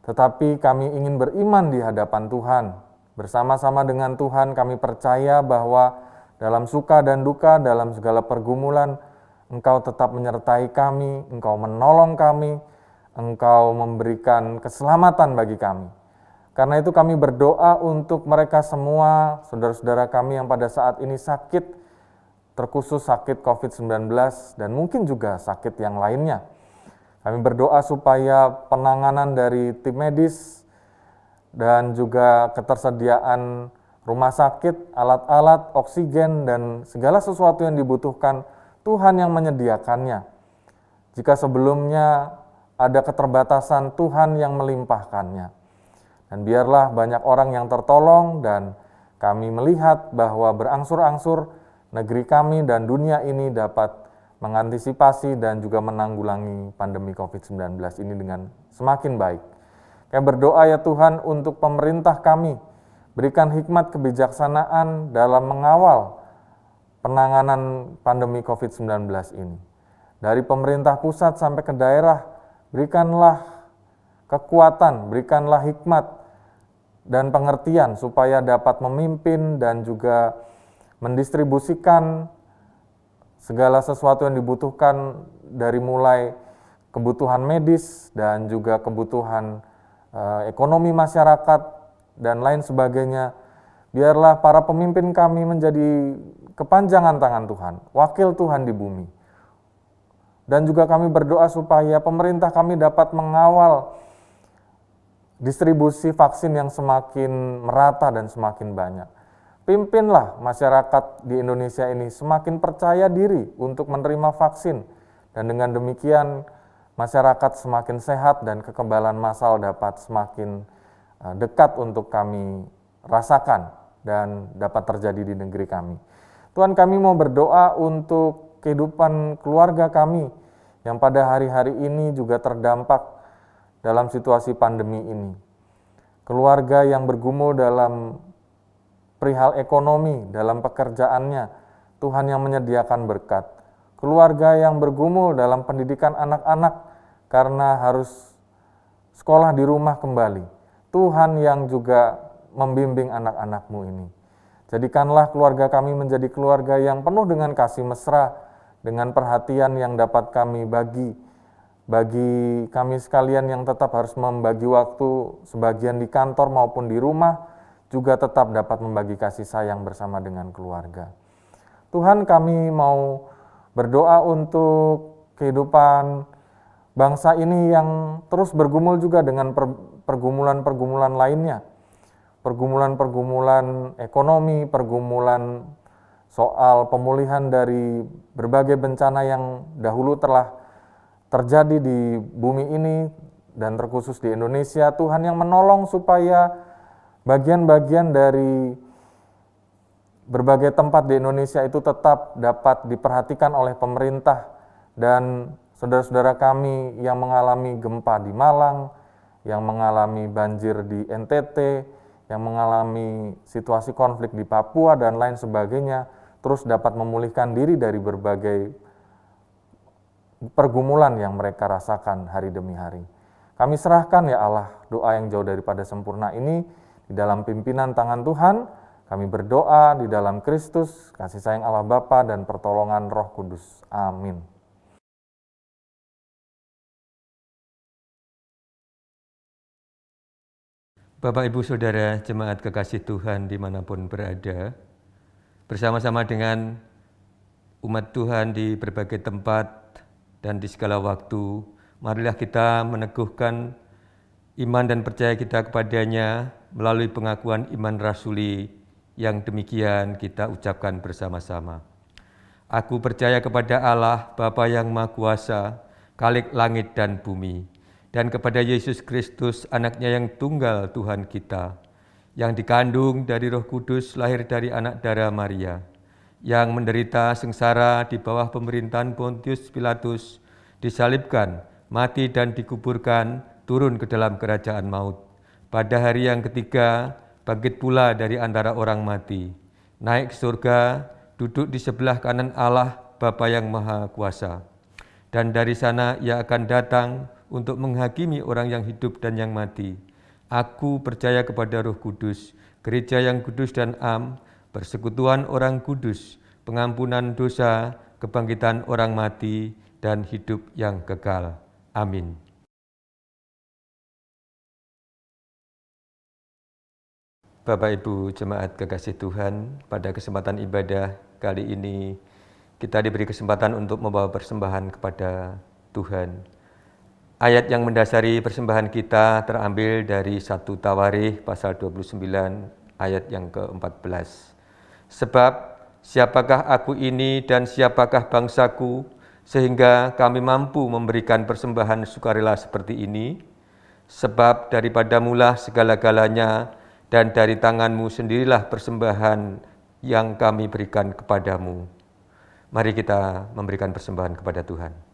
Tetapi kami ingin beriman di hadapan Tuhan. Bersama-sama dengan Tuhan kami percaya bahwa dalam suka dan duka, dalam segala pergumulan, Engkau tetap menyertai kami, Engkau menolong kami, Engkau memberikan keselamatan bagi kami. Karena itu kami berdoa untuk mereka semua, saudara-saudara kami yang pada saat ini sakit, terkhusus sakit COVID-19 dan mungkin juga sakit yang lainnya. Kami berdoa supaya penanganan dari tim medis dan juga ketersediaan rumah sakit, alat-alat, oksigen, dan segala sesuatu yang dibutuhkan, Tuhan yang menyediakannya. Jika sebelumnya ada keterbatasan, Tuhan yang melimpahkannya. Dan biarlah banyak orang yang tertolong, dan kami melihat bahwa berangsur-angsur negeri kami dan dunia ini dapat mengantisipasi dan juga menanggulangi pandemi COVID-19 ini dengan semakin baik. Kami berdoa ya Tuhan untuk pemerintah kami, berikan hikmat kebijaksanaan dalam mengawal penanganan pandemi COVID-19 ini. Dari pemerintah pusat sampai ke daerah, berikanlah kekuatan, berikanlah hikmat dan pengertian supaya dapat memimpin dan juga mendistribusikan segala sesuatu yang dibutuhkan dari mulai kebutuhan medis dan juga kebutuhan ekonomi masyarakat dan lain sebagainya. Biarlah para pemimpin kami menjadi kepanjangan tangan Tuhan, wakil Tuhan di bumi. Dan juga kami berdoa supaya pemerintah kami dapat mengawal distribusi vaksin yang semakin merata dan semakin banyak. Pimpinlah masyarakat di Indonesia ini semakin percaya diri untuk menerima vaksin. Dan dengan demikian masyarakat semakin sehat dan kekebalan massal dapat semakin dekat untuk kami rasakan dan dapat terjadi di negeri kami. Tuhan, kami mau berdoa untuk kehidupan keluarga kami yang pada hari-hari ini juga terdampak dalam situasi pandemi ini. Keluarga yang bergumul dalam perihal ekonomi, dalam pekerjaannya, Tuhan yang menyediakan berkat. Keluarga yang bergumul dalam pendidikan anak-anak karena harus sekolah di rumah kembali. Tuhan yang juga membimbing anak-anak-Mu ini. Jadikanlah keluarga kami menjadi keluarga yang penuh dengan kasih mesra, dengan perhatian yang dapat kami bagi kami sekalian yang tetap harus membagi waktu sebagian di kantor maupun di rumah, juga tetap dapat membagi kasih sayang bersama dengan keluarga. Tuhan, kami mau berdoa untuk kehidupan bangsa ini yang terus bergumul juga dengan pergumulan-pergumulan lainnya. Pergumulan-pergumulan ekonomi, pergumulan soal pemulihan dari berbagai bencana yang dahulu telah terjadi di bumi ini dan terkhusus di Indonesia. Tuhan yang menolong supaya bagian-bagian dari berbagai tempat di Indonesia itu tetap dapat diperhatikan oleh pemerintah, dan saudara-saudara kami yang mengalami gempa di Malang, yang mengalami banjir di NTT, yang mengalami situasi konflik di Papua dan lain sebagainya, terus dapat memulihkan diri dari berbagai pergumulan yang mereka rasakan hari demi hari. Kami serahkan ya Allah doa yang jauh daripada sempurna ini di dalam pimpinan tangan Tuhan. Kami berdoa di dalam Kristus, kasih sayang Allah Bapa dan pertolongan Roh Kudus. Amin. Bapak, Ibu, Saudara, jemaat kekasih Tuhan dimanapun berada, bersama-sama dengan umat Tuhan di berbagai tempat dan di segala waktu, marilah kita meneguhkan iman dan percaya kita kepadanya melalui pengakuan iman rasuli yang demikian kita ucapkan bersama-sama. Aku percaya kepada Allah, Bapa yang Maha Kuasa, Khalik langit dan bumi, dan kepada Yesus Kristus, anaknya yang tunggal Tuhan kita, yang dikandung dari Roh Kudus, lahir dari anak darah Maria, yang menderita sengsara di bawah pemerintahan Pontius Pilatus, disalibkan, mati dan dikuburkan, turun ke dalam kerajaan maut. Pada hari yang ketiga, bangkit pula dari antara orang mati, naik ke surga, duduk di sebelah kanan Allah Bapa yang Maha Kuasa. Dan dari sana ia akan datang untuk menghakimi orang yang hidup dan yang mati. Aku percaya kepada Roh Kudus, gereja yang kudus dan am, persekutuan orang kudus, pengampunan dosa, kebangkitan orang mati, dan hidup yang kekal. Amin. Bapak Ibu Jemaat kekasih Tuhan, pada kesempatan ibadah kali ini kita diberi kesempatan untuk membawa persembahan kepada Tuhan. Ayat yang mendasari persembahan kita terambil dari 1 Tawarikh pasal 29 ayat yang ke-14. Sebab siapakah aku ini dan siapakah bangsaku sehingga kami mampu memberikan persembahan sukarela seperti ini? Sebab daripadamulah segala-galanya dan dari tanganmu sendirilah persembahan yang kami berikan kepadamu. Mari kita memberikan persembahan kepada Tuhan.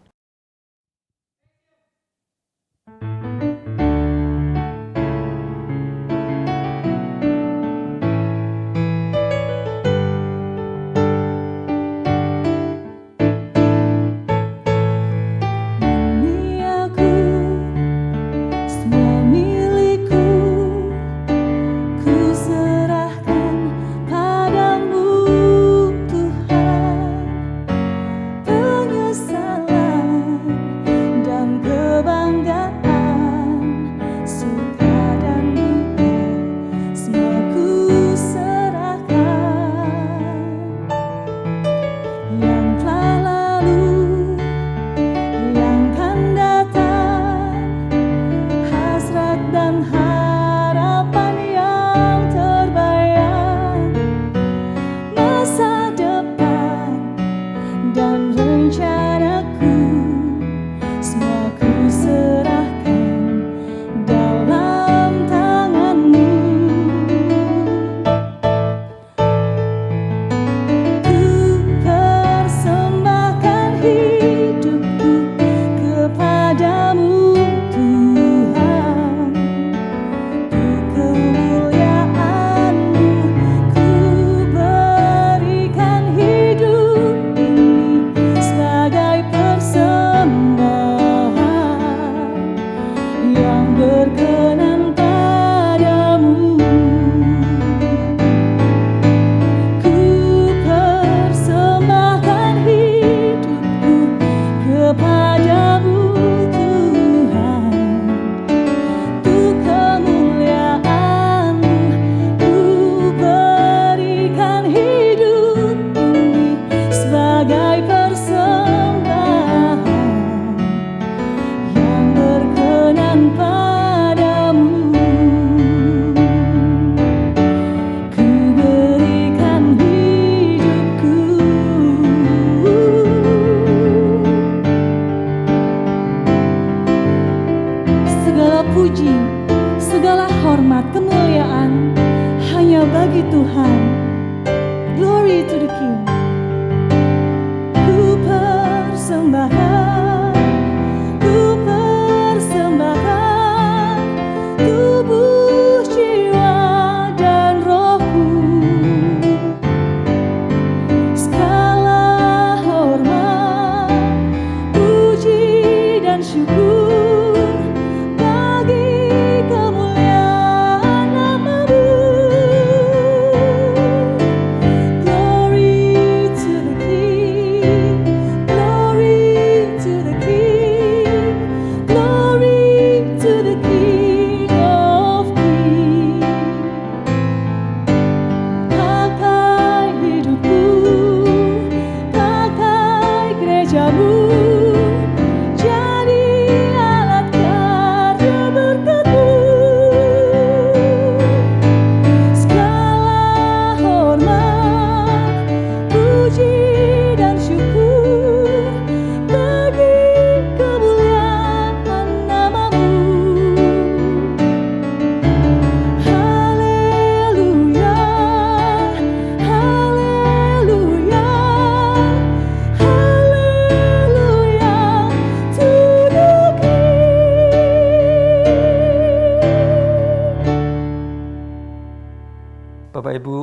Glory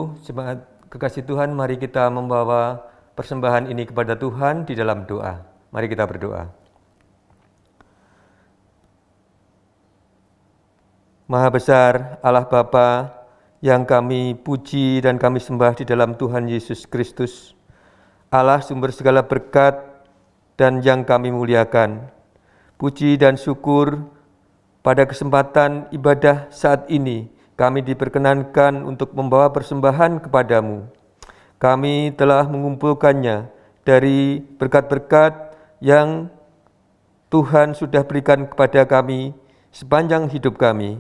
itu, jemaat kekasih Tuhan, mari kita membawa persembahan ini kepada Tuhan di dalam doa. Mari kita berdoa. Maha besar Allah Bapa yang kami puji dan kami sembah di dalam Tuhan Yesus Kristus, Allah sumber segala berkat dan yang kami muliakan. Puji dan syukur pada kesempatan ibadah saat ini kami diperkenankan untuk membawa persembahan kepadamu. Kami telah mengumpulkannya dari berkat-berkat yang Tuhan sudah berikan kepada kami sepanjang hidup kami.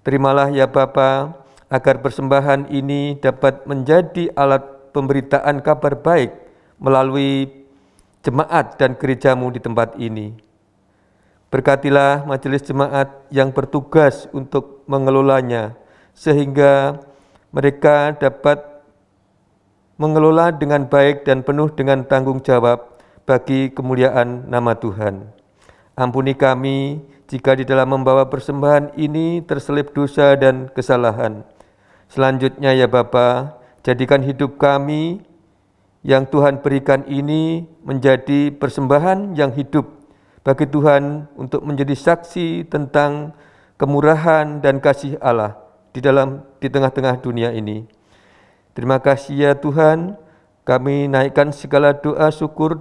Terimalah ya Bapa, agar persembahan ini dapat menjadi alat pemberitaan kabar baik melalui jemaat dan gerejamu di tempat ini. Berkatilah majelis jemaat yang bertugas untuk mengelolanya, sehingga mereka dapat mengelola dengan baik dan penuh dengan tanggung jawab bagi kemuliaan nama Tuhan. Ampuni kami jika di dalam membawa persembahan ini terselip dosa dan kesalahan. Selanjutnya ya Bapa, jadikan hidup kami yang Tuhan berikan ini menjadi persembahan yang hidup bagi Tuhan untuk menjadi saksi tentang kemurahan dan kasih Allah di tengah-tengah dunia ini. Terima kasih ya Tuhan, kami naikkan segala doa syukur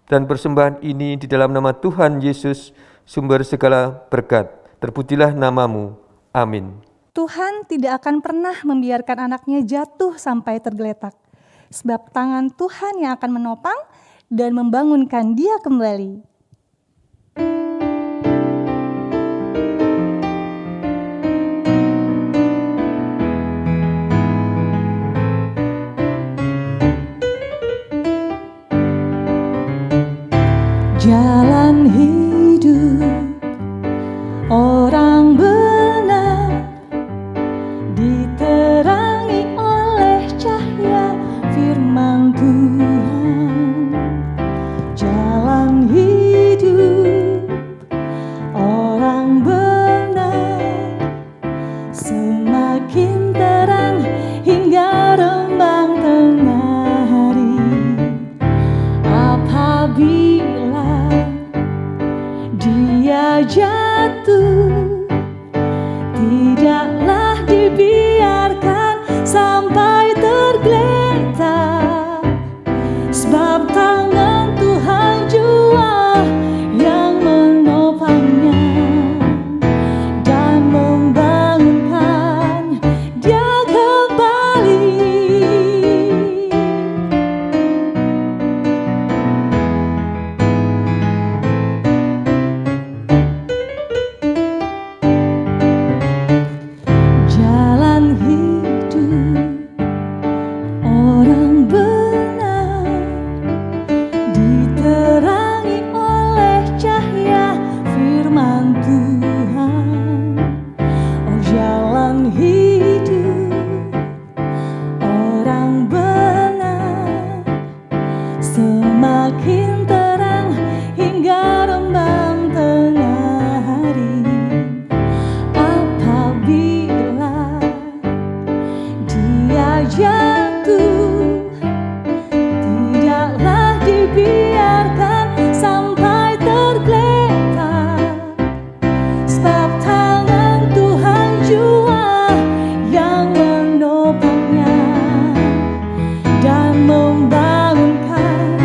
dan persembahan ini di dalam nama Tuhan Yesus, sumber segala berkat. Terpujilah namamu. Amin. Tuhan tidak akan pernah membiarkan anaknya jatuh sampai tergeletak, sebab tangan Tuhan yang akan menopang dan membangunkan dia kembali. Jalan hidup orang benar diterangi oleh cahaya firman Tuhan. Jalan hidup orang benar semakin terang hingga rembang tengah hari. Apabila dia jatuh, tidaklah dibiarkan sampai tergeletak, sebab tangan Tuhan jua yang menopangnya dan membangunkan dia kembali. Jalan hidup orang benar diterangi oleh cahaya firman Tuhan. Oh, jalan hidup orang benar semakin terang hingga rembang tengah hari. Apabila dia jatuh, tidaklah dibiarkan sampai tergeletak, sebab tangan Tuhan jua yang menopangnya dan membangunkan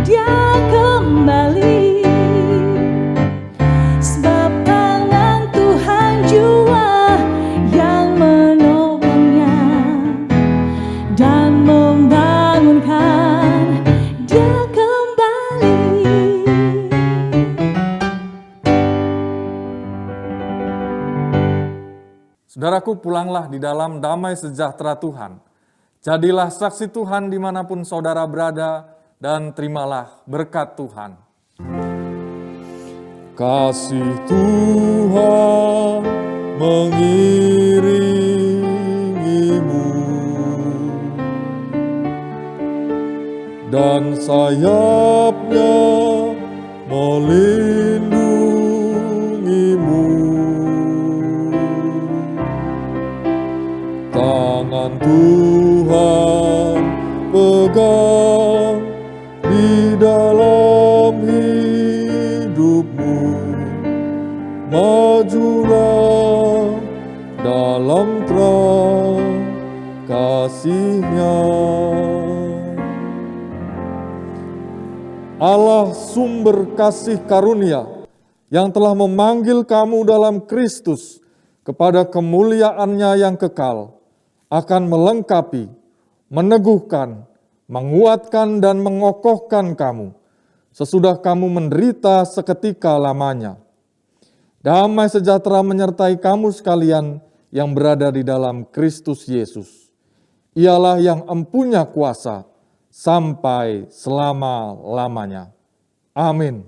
dia kembali. Sebab tangan Tuhan jua yang menopangnya dan membangunkan dia kembali. Saudaraku, pulanglah di dalam damai sejahtera Tuhan. Jadilah saksi Tuhan dimanapun saudara berada dan terimalah berkat Tuhan. Kasih Tuhan mengiringimu dan sayapnya melindungimu. Tangan Tuhan Tuhan pegang di dalam hidupmu. Majulah dalam terang kasih-Nya. Allah sumber kasih karunia yang telah memanggil kamu dalam Kristus kepada kemuliaan-Nya yang kekal, akan melengkapi, meneguhkan, menguatkan dan mengokohkan kamu sesudah kamu menderita seketika lamanya. Damai sejahtera menyertai kamu sekalian yang berada di dalam Kristus Yesus. Ialah yang empunya kuasa sampai selama-lamanya. Amin.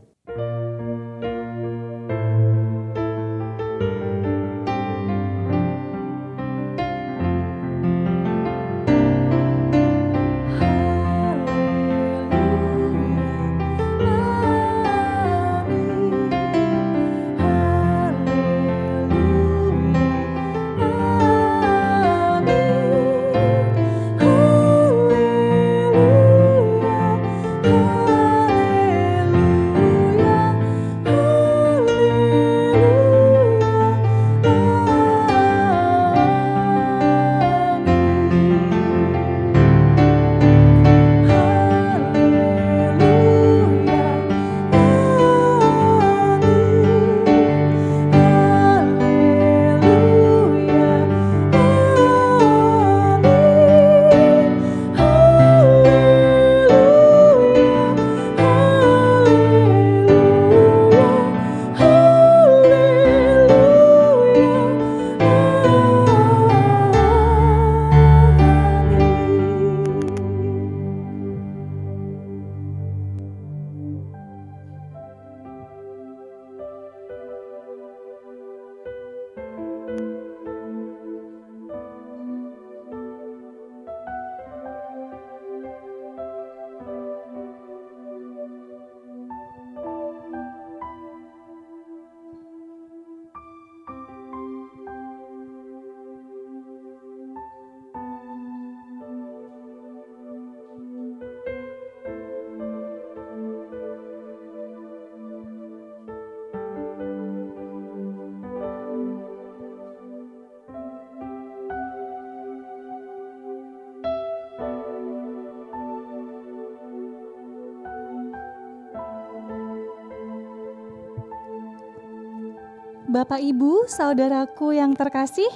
Bapak, Ibu, saudaraku yang terkasih,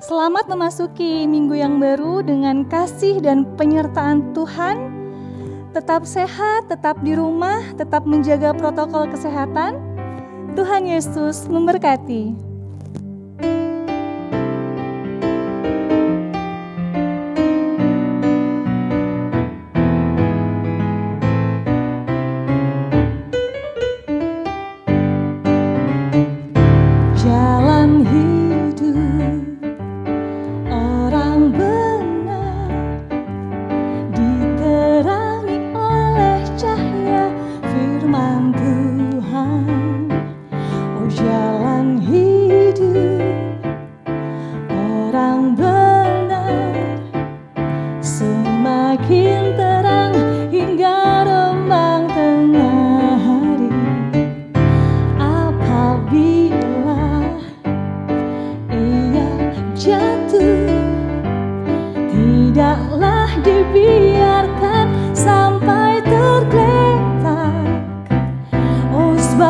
selamat memasuki minggu yang baru dengan kasih dan penyertaan Tuhan. Tetap sehat, tetap di rumah, tetap menjaga protokol kesehatan. Tuhan Yesus memberkati.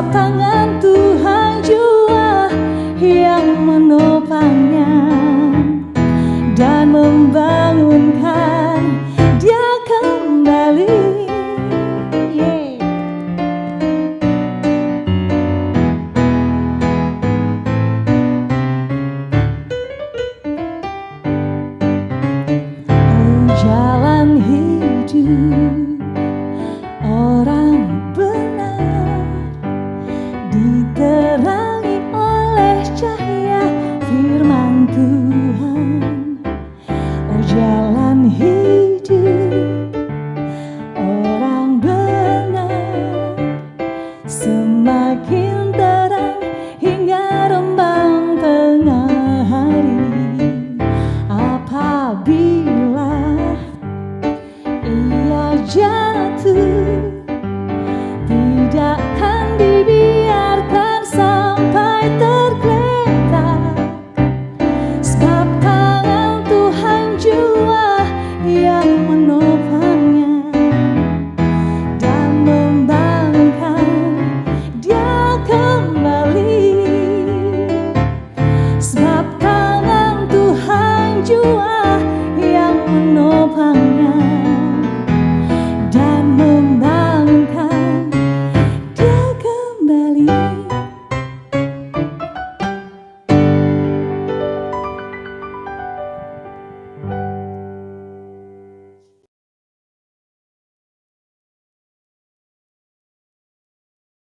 Tangan Tuhan jua yang menopangnya dan membangunkan dia kembali. Oh, jalan hidup